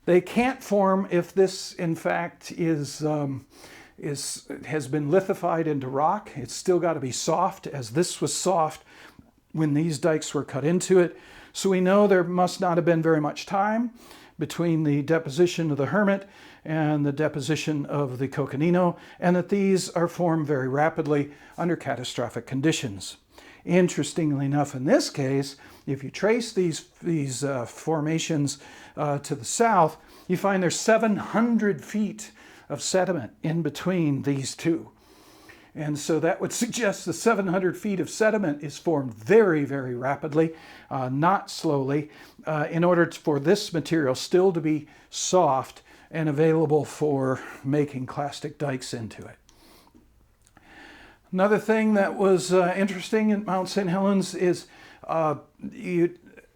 they can't form if this, in fact, has been lithified into rock. It's still got to be soft, as this was soft when these dikes were cut into it. So we know there must not have been very much time between the deposition of the Hermit and the deposition of the Coconino, and that these are formed very rapidly under catastrophic conditions. Interestingly enough, in this case, if you trace these formations to the south, you find there's 700 feet of sediment in between these two. And so that would suggest the 700 feet of sediment is formed very, very rapidly, not slowly, in order for this material still to be soft and available for making clastic dikes into it. Another thing that was interesting at Mount St. Helens is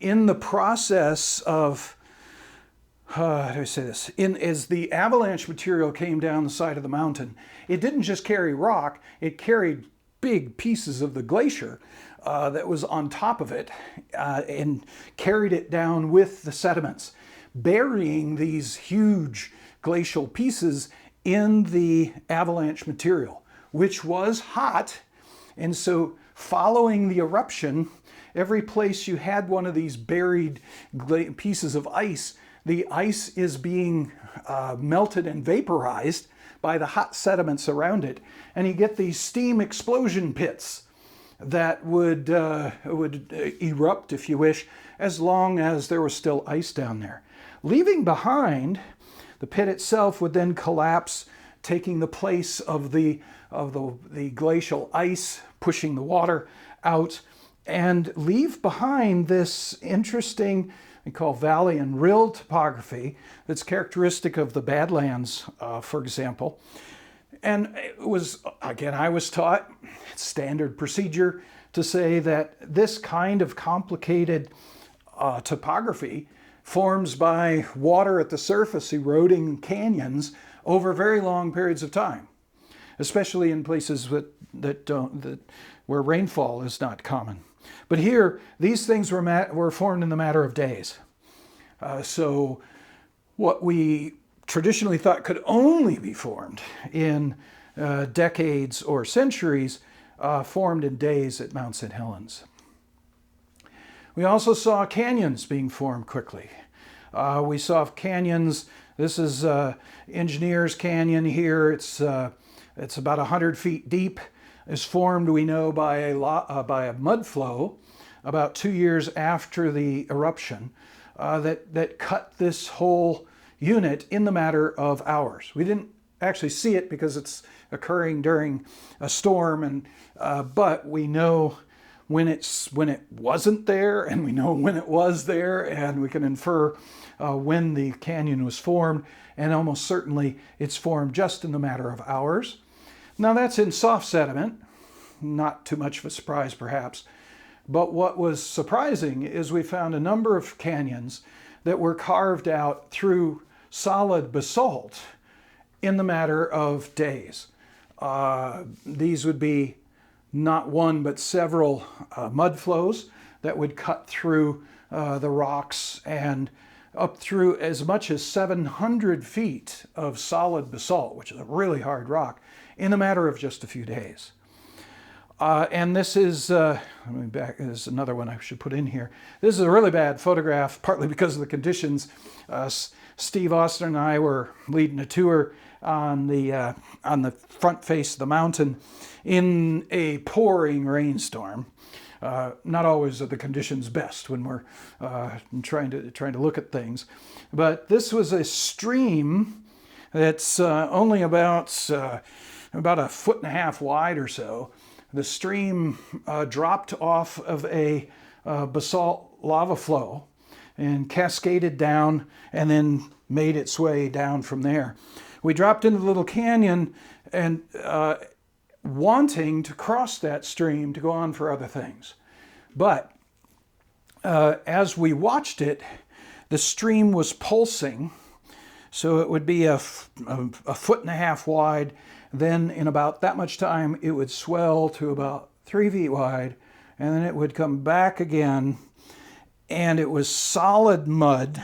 in the process of, how do I say this? As the avalanche material came down the side of the mountain, it didn't just carry rock, it carried big pieces of the glacier that was on top of it and carried it down with the sediments, burying these huge glacial pieces in the avalanche material, which was hot. And so following the eruption, every place you had one of these buried pieces of ice, the ice is being melted and vaporized by the hot sediments around it. And you get these steam explosion pits that would erupt, if you wish, as long as there was still ice down there. Leaving behind, the pit itself would then collapse, taking the place of the glacial ice, pushing the water out, and leave behind this interesting, we call valley and rill topography that's characteristic of the Badlands, for example. And it was, again, I was taught standard procedure to say that this kind of complicated topography forms by water at the surface eroding canyons over very long periods of time, especially in places where rainfall is not common. But here, these things were formed in the matter of days. So what we traditionally thought could only be formed in decades or centuries formed in days at Mount St. Helens. We also saw canyons being formed quickly. We saw canyons. This is Engineers Canyon here. It's about 100 feet deep. It's formed, we know, by a mud flow about 2 years after the eruption that cut this whole unit in the matter of hours. We didn't actually see it because it's occurring during a storm, but we know when it wasn't there, and we know when it was there, and we can infer when the canyon was formed, and almost certainly it's formed just in the matter of hours. Now that's in soft sediment, not too much of a surprise perhaps, but what was surprising is we found a number of canyons that were carved out through solid basalt in the matter of days. These would be not one but several mud flows that would cut through the rocks and up through as much as 700 feet of solid basalt, which is a really hard rock, in a matter of just a few days. And this is, there's another one I should put in here. This is a really bad photograph, partly because of the conditions. Steve Austin and I were leading a tour on the front face of the mountain in a pouring rainstorm. Not always are the conditions best when we're trying to look at things, but this was a stream that's only about 1.5 foot wide or so. The stream dropped off of a basalt lava flow and cascaded down and then made its way down from there. We dropped into the little canyon and wanting to cross that stream to go on for other things. But as we watched it, the stream was pulsing, so it would be a 1.5 foot wide. Then in about that much time, it would swell to about 3 feet wide, and then it would come back again, and it was solid mud.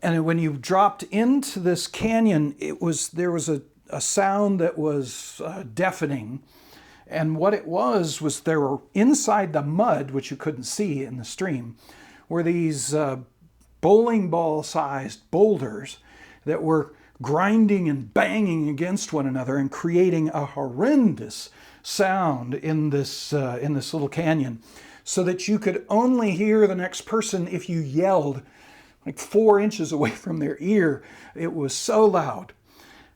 And when you dropped into this canyon, there was a sound that was deafening. And what it was there were inside the mud, which you couldn't see in the stream, were these bowling ball sized boulders that were grinding and banging against one another and creating a horrendous sound in this little canyon, so that you could only hear the next person if you yelled like 4 inches away from their ear. It was so loud.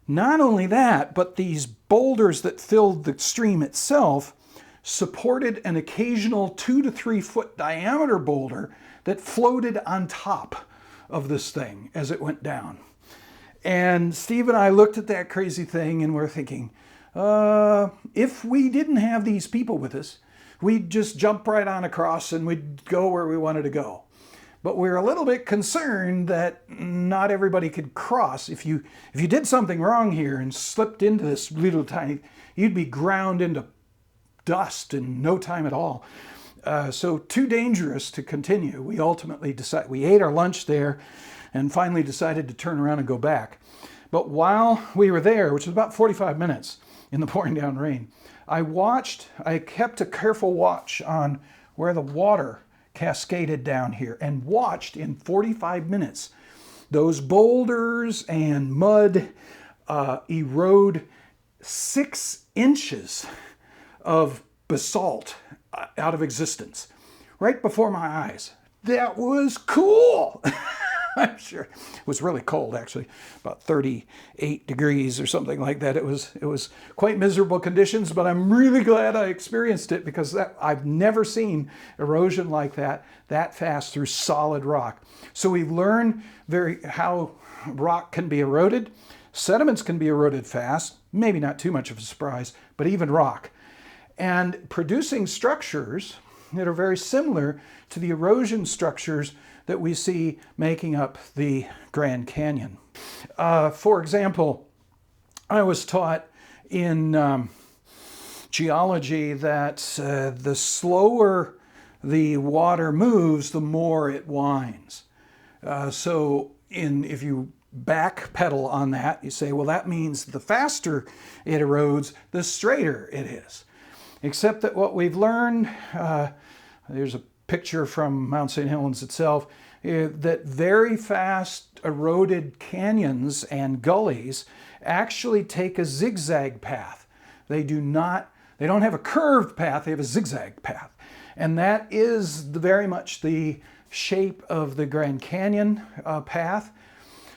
Not only that, but these boulders that filled the stream itself supported an occasional 2 to 3 foot diameter boulder that floated on top of this thing as it went down. And Steve and I looked at that crazy thing and we're thinking, if we didn't have these people with us, we'd just jump right on across and we'd go where we wanted to go. But we're a little bit concerned that not everybody could cross. If you did something wrong here and slipped into this little tiny, you'd be ground into dust in no time at all. So too dangerous to continue. We ultimately decided, we ate our lunch there and finally decided to turn around and go back. But while we were there, which was about 45 minutes in the pouring down rain, I kept a careful watch on where the water cascaded down here and watched in 45 minutes those boulders and mud erode 6 inches of basalt out of existence right before my eyes. That was cool. I'm sure it was really cold, actually, about 38 degrees or something like that. It was quite miserable conditions, but I'm really glad I experienced it because I've never seen erosion like that fast through solid rock. So we've learned how rock can be eroded. Sediments can be eroded fast, maybe not too much of a surprise, but even rock. And producing structures that are very similar to the erosion structures that we see making up the Grand Canyon. For example, I was taught in geology that the slower the water moves, the more it winds. If you backpedal on that, you say, well, that means the faster it erodes, the straighter it is. Except that what we've learned, there's a picture from Mount St. Helens itself, that very fast eroded canyons and gullies actually take a zigzag path. They don't have a curved path, they have a zigzag path. And that is very much the shape of the Grand Canyon path.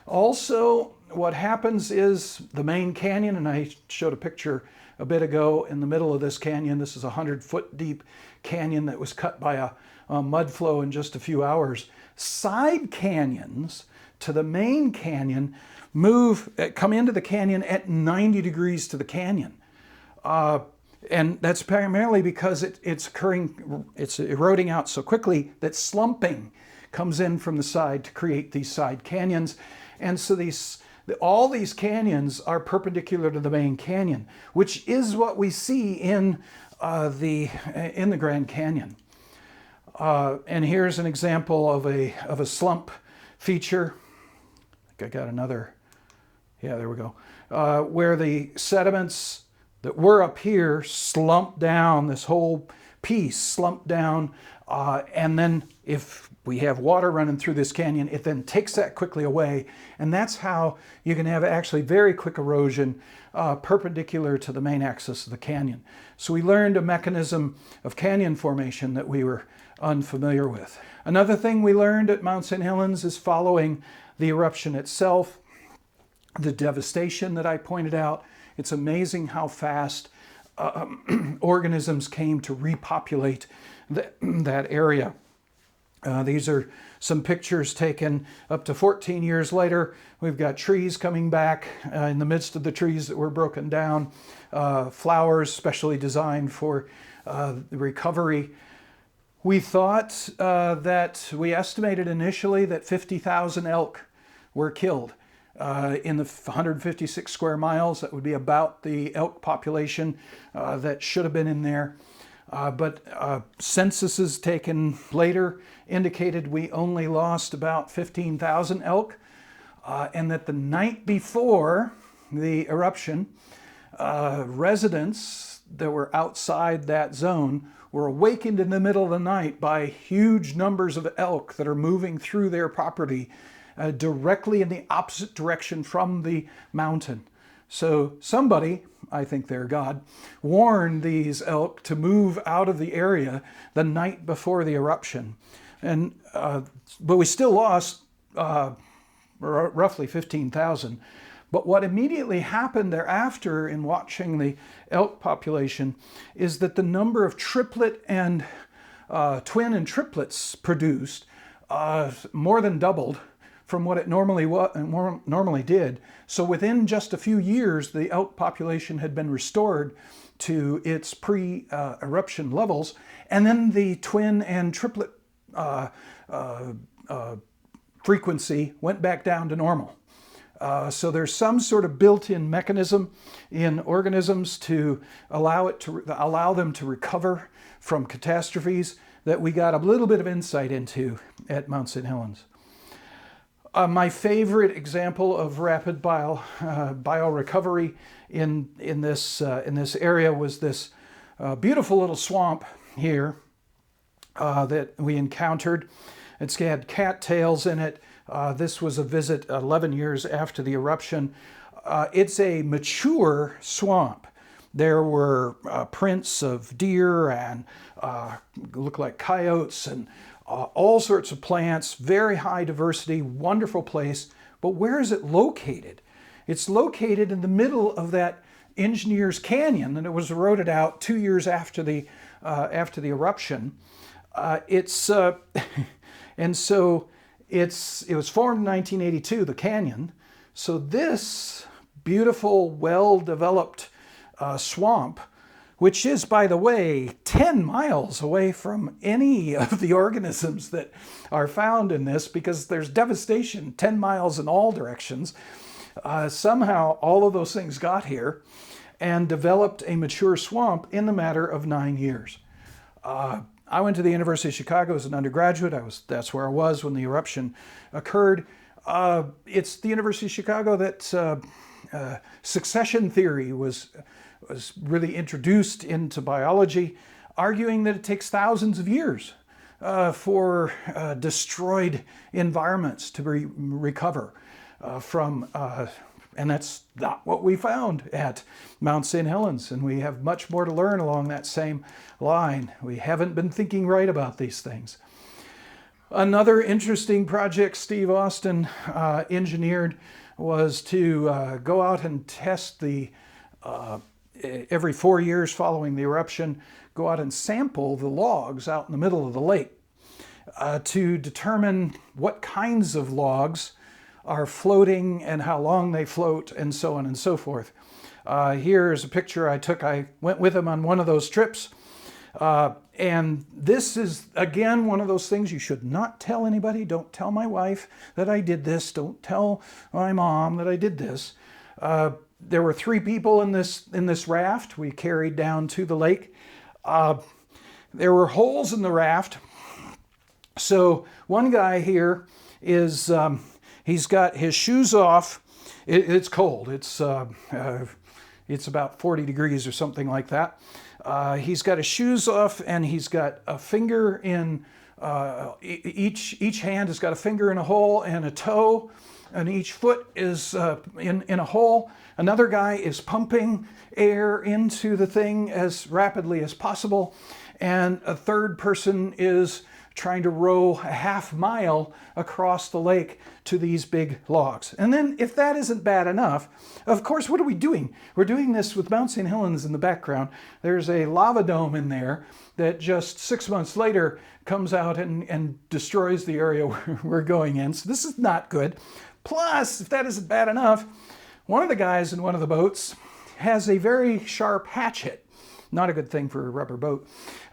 Also, what happens is the main canyon, and I showed a picture a bit ago in the middle of this canyon. This is a 100-foot deep canyon that was cut by a mud flow in just a few hours. Side canyons to the main canyon come into the canyon at 90 degrees to the canyon. And that's primarily because it's eroding out so quickly that slumping comes in from the side to create these side canyons. And so all these canyons are perpendicular to the main canyon, which is what we see in the Grand Canyon. And here's an example of a slump feature. I think I got another. Yeah, there we go. Where the sediments that were up here slumped down, this whole piece slumped down, and then if we have water running through this canyon, it then takes that quickly away, and that's how you can have actually very quick erosion perpendicular to the main axis of the canyon. So we learned a mechanism of canyon formation that we were unfamiliar with. Another thing we learned at Mount St. Helens is following the eruption itself, the devastation that I pointed out. It's amazing how fast organisms came to repopulate that area. These are some pictures taken up to 14 years later. We've got trees coming back in the midst of the trees that were broken down, flowers specially designed for the recovery. We thought we estimated initially that 50,000 elk were killed in the 156 square miles. That would be about the elk population that should have been in there. But censuses taken later indicated we only lost about 15,000 elk, and that the night before the eruption, residents that were outside that zone were awakened in the middle of the night by huge numbers of elk that are moving through their property directly in the opposite direction from the mountain. So somebody, I think they're God, warned these elk to move out of the area the night before the eruption. But we still lost roughly 15,000. But what immediately happened thereafter in watching the elk population is that the number of triplet and twin and triplets produced more than doubled from what it normally did. So within just a few years, the elk population had been restored to its pre-eruption levels, and then the twin and triplet frequency went back down to normal. So there's some sort of built-in mechanism in organisms to allow them to recover from catastrophes that we got a little bit of insight into at Mount St. Helens. My favorite example of rapid biorecovery in this area was this beautiful little swamp here that we encountered. It's had cattails in it. This was a visit 11 years after the eruption. It's a mature swamp. There were prints of deer and look like coyotes and all sorts of plants, very high diversity, wonderful place. But where is it located? It's located in the middle of that Engineer's Canyon, and it was eroded out 2 years after the eruption. And so it was formed in 1982, the canyon. So this beautiful, well-developed swamp, which is, by the way, 10 miles away from any of the organisms that are found in this, because there's devastation 10 miles in all directions. Somehow all of those things got here and developed a mature swamp in the matter of 9 years. I went to the University of Chicago as an undergraduate. That's where I was when the eruption occurred. It's the University of Chicago that succession theory was really introduced into biology, arguing that it takes thousands of years for destroyed environments to recover from, and that's not what we found at Mount St. Helens, and we have much more to learn along that same line. We haven't been thinking right about these things. Another interesting project Steve Austin engineered was to go out and test every 4 years following the eruption, go out and sample the logs out in the middle of the lake to determine what kinds of logs are floating and how long they float and so on and so forth. Here's a picture I took. I went with him on one of those trips. And this is, again, one of those things you should not tell anybody. Don't tell my wife that I did this. Don't tell my mom that I did this. There were 3 people in this raft we carried down to the lake. There were holes in the raft. So one guy here is, he's got his shoes off. It's cold. It's about 40 degrees or something like that. He's got his shoes off, and he's got a finger in, each hand has got a finger in a hole and a toe, and each foot is in a hole. Another guy is pumping air into the thing as rapidly as possible, and a third person is trying to row a half mile across the lake to these big logs. And then, if that isn't bad enough, of course, what are we doing? We're doing this with Mount St. Helens in the background. There's a lava dome in there that just 6 months later comes out and destroys the area we're going in. So this is not good. Plus, if that isn't bad enough, one of the guys in one of the boats has a very sharp hatchet. Not a good thing for a rubber boat.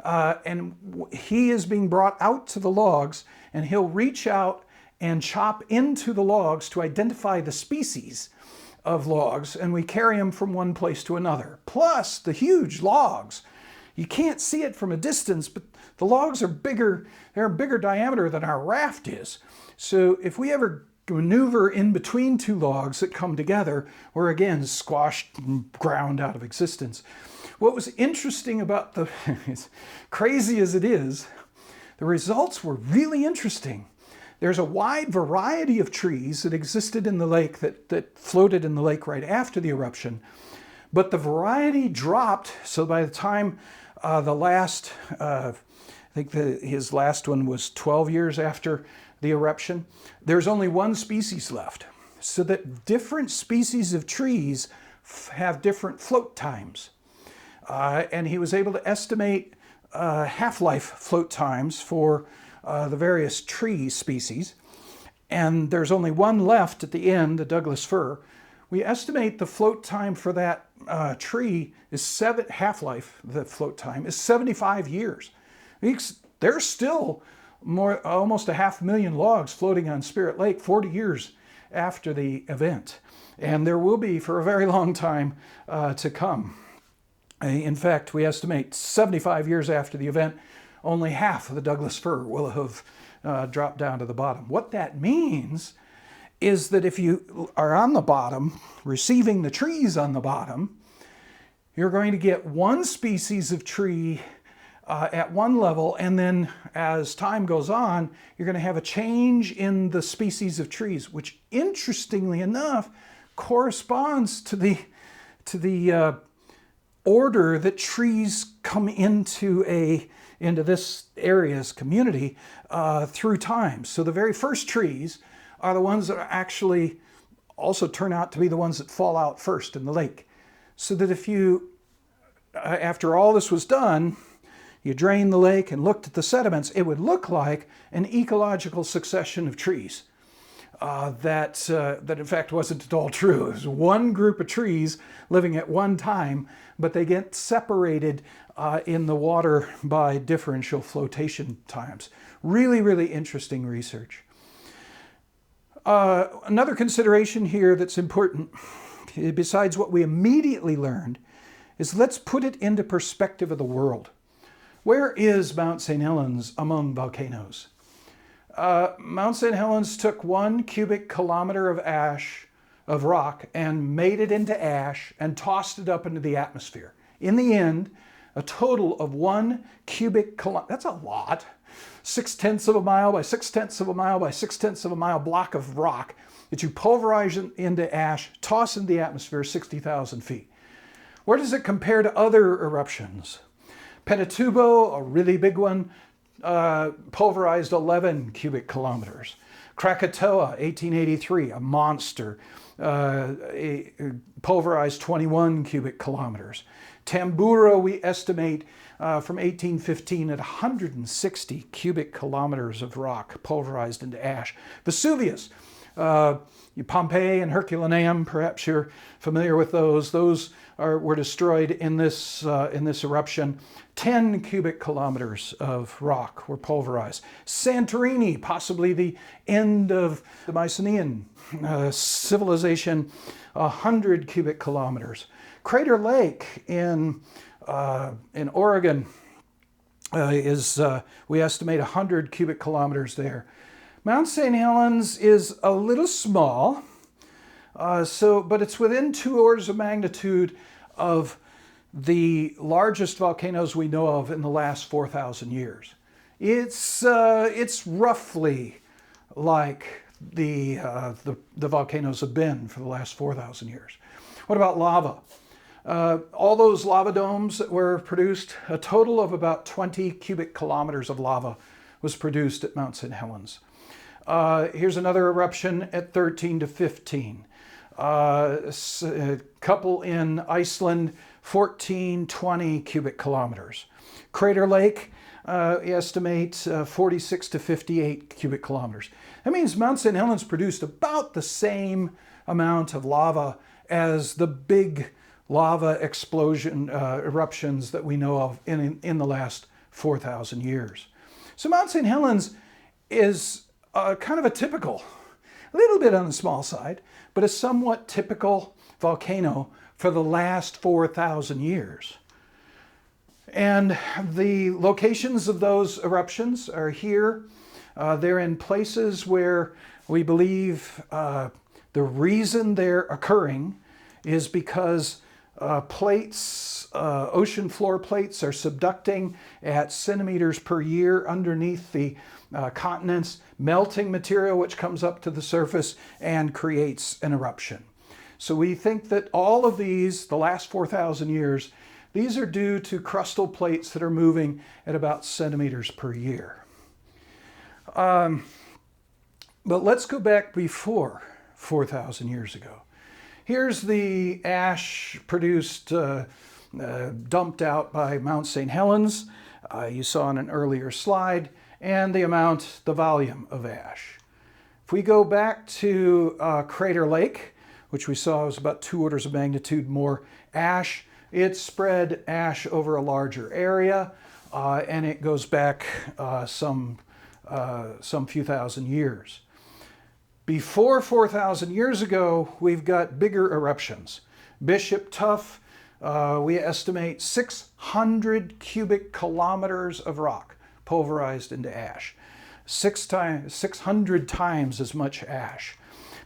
And he is being brought out to the logs, and he'll reach out and chop into the logs to identify the species of logs, and we carry them from one place to another. Plus, the huge logs. You can't see it from a distance, but the logs are bigger. They're a bigger diameter than our raft is. So if we ever maneuver in between 2 logs that come together, we're again squashed and ground out of existence. What was interesting about as crazy as it is, the results were really interesting. There's a wide variety of trees that existed in the lake that floated in the lake right after the eruption, but the variety dropped. So by the time the last, I think his last one was 12 years after the eruption, there's only one species left. So that different species of trees have different float times. And he was able to estimate half-life float times for the various tree species. And there's only one left at the end, the Douglas fir. We estimate the float time for that tree is half-life, the float time, is 75 years. There's still almost 500,000 logs floating on Spirit Lake 40 years after the event. And there will be for a very long time to come. In fact, we estimate 75 years after the event, only half of the Douglas fir will have dropped down to the bottom. What that means is that if you are on the bottom, receiving the trees on the bottom, you're going to get one species of tree at one level, and then as time goes on, you're going to have a change in the species of trees, which interestingly enough corresponds to the order that trees come into this area's community through time. So the very first trees are the ones that actually also turn out to be the ones that fall out first in the lake. So that if you, after all this was done, you drained the lake and looked at the sediments, it would look like an ecological succession of trees. That in fact wasn't at all true. It was one group of trees living at one time, but they get separated in the water by differential flotation times. Really, really interesting research. Another consideration here that's important, besides what we immediately learned, is let's put it into perspective of the world. Where is Mount St. Helens among volcanoes? Mount St. Helens took 1 cubic kilometer of rock and made it into ash and tossed it up into the atmosphere. In the end, a total of 1 cubic kilometer, that's a lot, 6/10 of a mile by 6/10 of a mile by 6/10 of a mile block of rock that you pulverize into ash, toss into the atmosphere 60,000 feet. Where does it compare to other eruptions? Pinatubo, a really big one, pulverized 11 cubic kilometers. Krakatoa, 1883, a monster, pulverized 21 cubic kilometers. Tambora, we estimate from 1815 at 160 cubic kilometers of rock pulverized into ash. Vesuvius, Pompeii and Herculaneum, perhaps you're familiar with those. Those were destroyed in this eruption. 10 cubic kilometers of rock were pulverized. Santorini, possibly the end of the Mycenaean civilization, 100 cubic kilometers. Crater Lake in Oregon is, we estimate, 100 cubic kilometers there. Mount St. Helens is a little small, but it's within 2 orders of magnitude of the largest volcanoes we know of in the last 4,000 years. It's roughly like the volcanoes have been for the last 4,000 years. What about lava? All those lava domes that were produced, a total of about 20 cubic kilometers of lava was produced at Mount St. Helens. Here's another eruption at 13 to 15. A couple in Iceland, 20 cubic kilometers. Crater Lake, we estimate 46 to 58 cubic kilometers. That means Mount St. Helens produced about the same amount of lava as the big lava explosion eruptions that we know of in the last 4,000 years. So Mount St. Helens is kind of a typical, a little bit on the small side, but a somewhat typical volcano for the last 4,000 years. And the locations of those eruptions are here. They're in places where we believe the reason they're occurring is because ocean floor plates are subducting at centimeters per year underneath the continents, melting material which comes up to the surface and creates an eruption. So we think that all of these, the last 4,000 years, these are due to crustal plates that are moving at about centimeters per year. But let's go back before 4,000 years ago. Here's the ash produced, dumped out by Mount St. Helens. You saw in an earlier slide, and the volume of ash. If we go back to Crater Lake, which we saw was about 2 orders of magnitude more ash, it spread ash over a larger area, and it goes back some few thousand years. Before 4,000 years ago, we've got bigger eruptions. Bishop Tuff, we estimate 600 cubic kilometers of rock pulverized into ash. 600 times as much ash.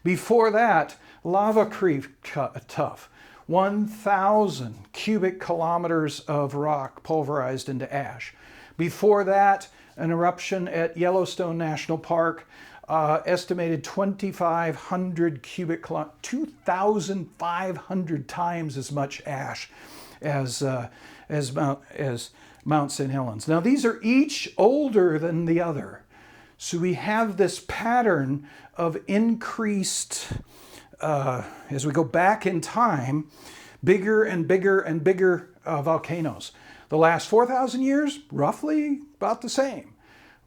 Before that, Lava Creek Tuff, 1,000 cubic kilometers of rock pulverized into ash. Before that, an eruption at Yellowstone National Park, estimated 2,500 cubic kilometers, 2,500 times as much ash as Mount St. Helens. Now these are each older than the other. So we have this pattern of increased, as we go back in time, bigger and bigger and bigger volcanoes. The last 4,000 years, roughly about the same.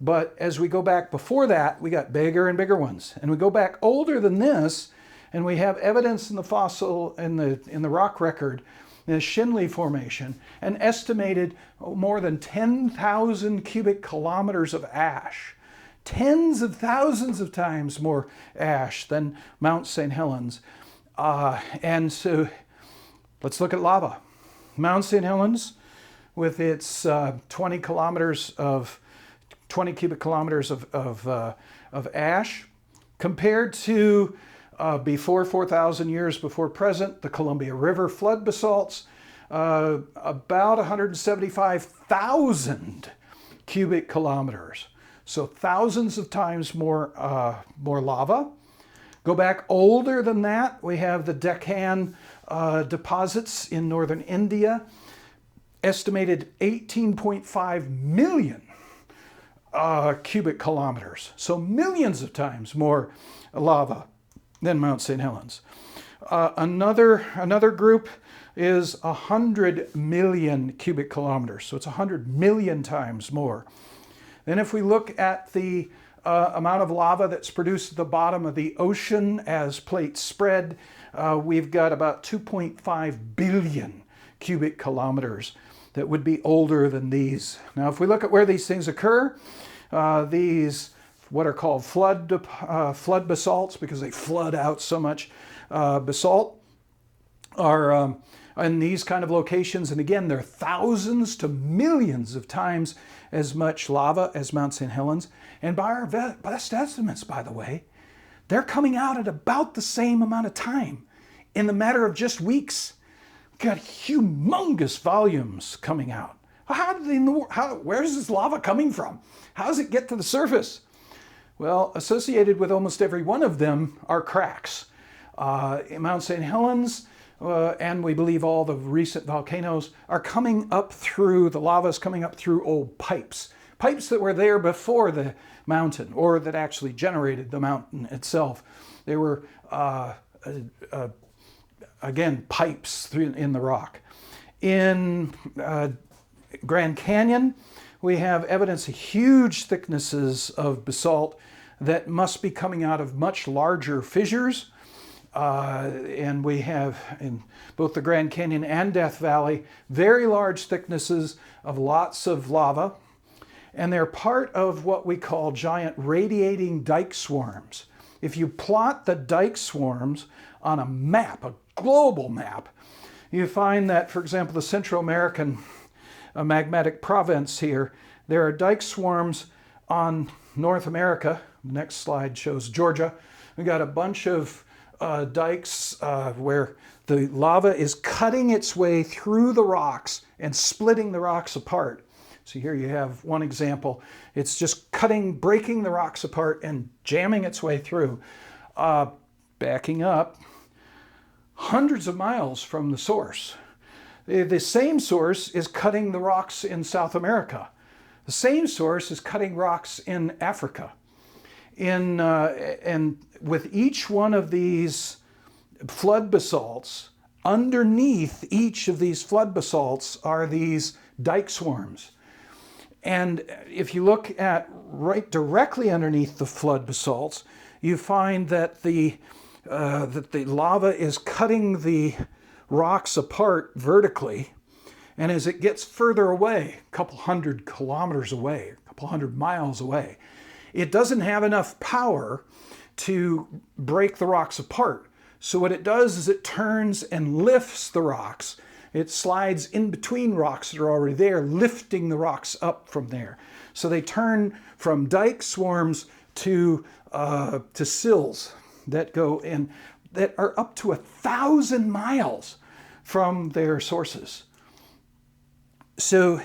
But as we go back before that, we got bigger and bigger ones. And we go back older than this, and we have evidence in the fossil, in the rock record, in the 𝘎𝘕𝘯𝘴 Formation, an estimated more than 10,000 cubic kilometers of ash. Tens of thousands of times more ash than Mount St. Helens. And so let's look at lava. Mount St. Helens, with its 20 cubic kilometers of ash, compared to before 4,000 years before present, the Columbia River flood basalts, about 175,000 cubic kilometers. So thousands of times more lava. Go back older than that, we have the Deccan deposits in northern India, estimated 18.5 million cubic kilometers. So millions of times more lava than Mount St. Helens. Another group is 100 million cubic kilometers. So it's 100 million times more. Then if we look at the amount of lava that's produced at the bottom of the ocean as plates spread, we've got about 2.5 billion cubic kilometers that would be older than these. Now, if we look at where these things occur, these what are called flood basalts, because they flood out so much basalt, are in these kind of locations. And again, they're thousands to millions of times as much lava as Mount St. Helens. And by our best estimates, by the way, they're coming out at about the same amount of time in the matter of just weeks. We've got humongous volumes coming out. Where's this lava coming from? How does it get to the surface? Well, associated with almost every one of them are cracks. In Mount St. Helens, and we believe all the recent volcanoes are coming up through, the lava's coming up through old pipes. Pipes that were there before the mountain, or that actually generated the mountain itself. They were, again, pipes in the rock. In Grand Canyon, we have evidence of huge thicknesses of basalt that must be coming out of much larger fissures. And we have in both the Grand Canyon and Death Valley very large thicknesses of lots of lava. And they're part of what we call giant radiating dike swarms. If you plot the dike swarms on a map, a global map, you find that, for example, the Central American magmatic province here, there are dike swarms on North America. The next slide shows Georgia. We've got a bunch of dikes where the lava is cutting its way through the rocks and splitting the rocks apart. So here you have one example. It's just breaking the rocks apart and jamming its way through. Backing up, hundreds of miles from the source. The same source is cutting the rocks in South America. The same source is cutting rocks in Africa. and with each one of these flood basalts, underneath each of these flood basalts are these dike swarms. And if you look at right directly underneath the flood basalts, you find that the lava is cutting the rocks apart vertically. And as it gets further away, a couple hundred kilometers away, a couple hundred miles away, it doesn't have enough power to break the rocks apart. So what it does is it turns and lifts the rocks. It slides in between rocks that are already there, lifting the rocks up from there. So they turn from dike swarms to sills that go in, that are up to 1,000 miles from their sources. So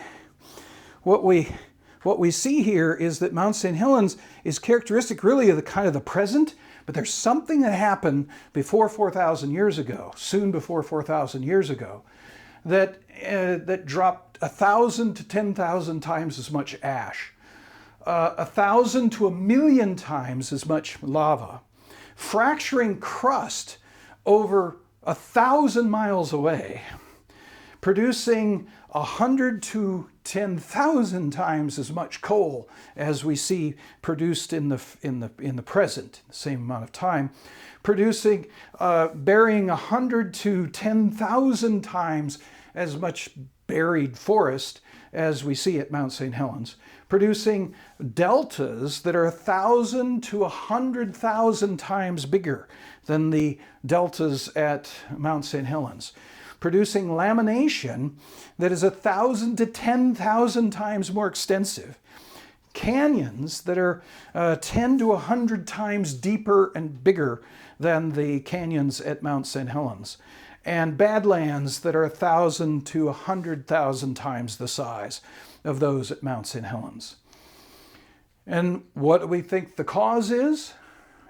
what we see here is that Mount St. Helens is characteristic really of the kind of the present, but there's something that happened before 4,000 years ago, soon before 4,000 years ago, that dropped 1,000 to 10,000 times as much ash, 1,000 to 1,000,000 times as much lava, fracturing crust over 1,000 miles away, producing 100 to 10,000 times as much coal as we see produced in the present, the same amount of time, producing, burying 100 to 10,000 times as much buried forest as we see at Mount St. Helens, producing deltas that are 1,000 to 100,000 times bigger than the deltas at Mount St. Helens, producing lamination that is 1,000 to 10,000 times more extensive, canyons that are 10 to 100 times deeper and bigger than the canyons at Mount St. Helens, and badlands that are 1,000 to 100,000 times the size of those at Mount St. Helens. And what do we think the cause is?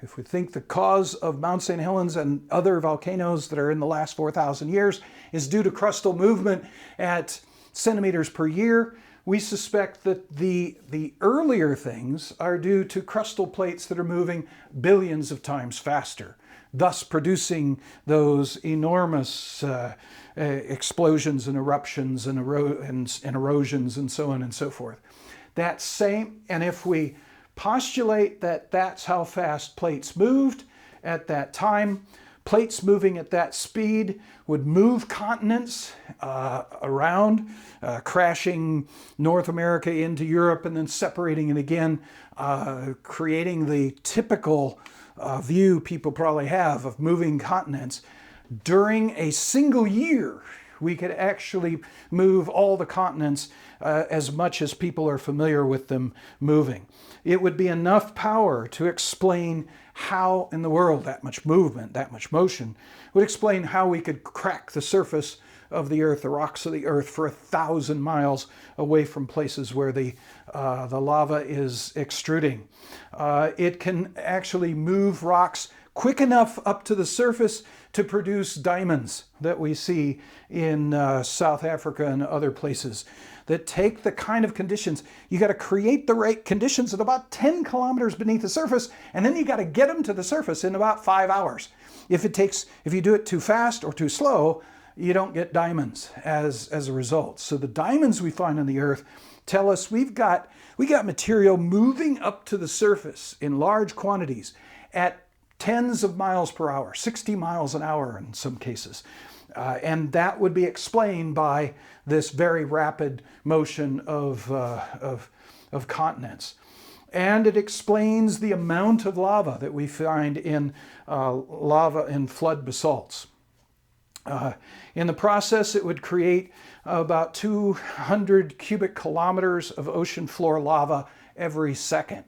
If we think the cause of Mount St. Helens and other volcanoes that are in the last 4,000 years is due to crustal movement at centimeters per year, we suspect that the earlier things are due to crustal plates that are moving billions of times faster, thus producing those enormous explosions and eruptions and erosions and so on and so forth. That same, and if we postulate that that's how fast plates moved at that time, plates moving at that speed would move continents around, crashing North America into Europe and then separating it again, creating the typical view people probably have of moving continents. During a single year, we could actually move all the continents as much as people are familiar with them moving. It would be enough power to explain how in the world that much movement, that much motion, would explain how we could crack the surface of the earth, the rocks of the earth, for 1,000 miles away from places where the lava is extruding. It can actually move rocks quick enough up to the surface to produce diamonds that we see in South Africa and other places that take the kind of conditions. You got to create the right conditions at about 10 kilometers beneath the surface, and then you got to get them to the surface in about 5 hours. If you do it too fast or too slow, you don't get diamonds as a result. So the diamonds we find on the earth tell us we got material moving up to the surface in large quantities at tens of miles per hour, 60 miles an hour in some cases. And that would be explained by this very rapid motion of continents. And it explains the amount of lava that we find in lava and flood basalts. In the process, it would create about 200 cubic kilometers of ocean floor lava every second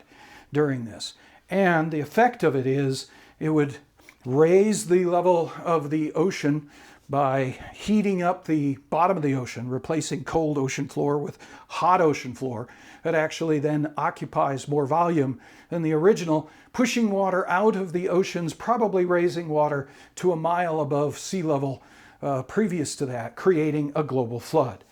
during this. And the effect of it is it would raise the level of the ocean by heating up the bottom of the ocean, replacing cold ocean floor with hot ocean floor that actually then occupies more volume than the original, pushing water out of the oceans, probably raising water to a mile above sea level previous to that, creating a global flood.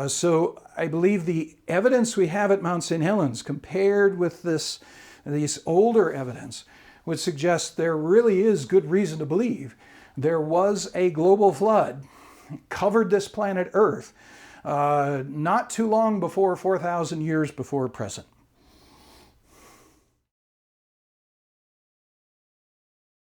So I believe the evidence we have at Mount St. Helens compared with this these older evidence would suggest there really is good reason to believe there was a global flood, covered this planet Earth, not too long before 4,000 years before present.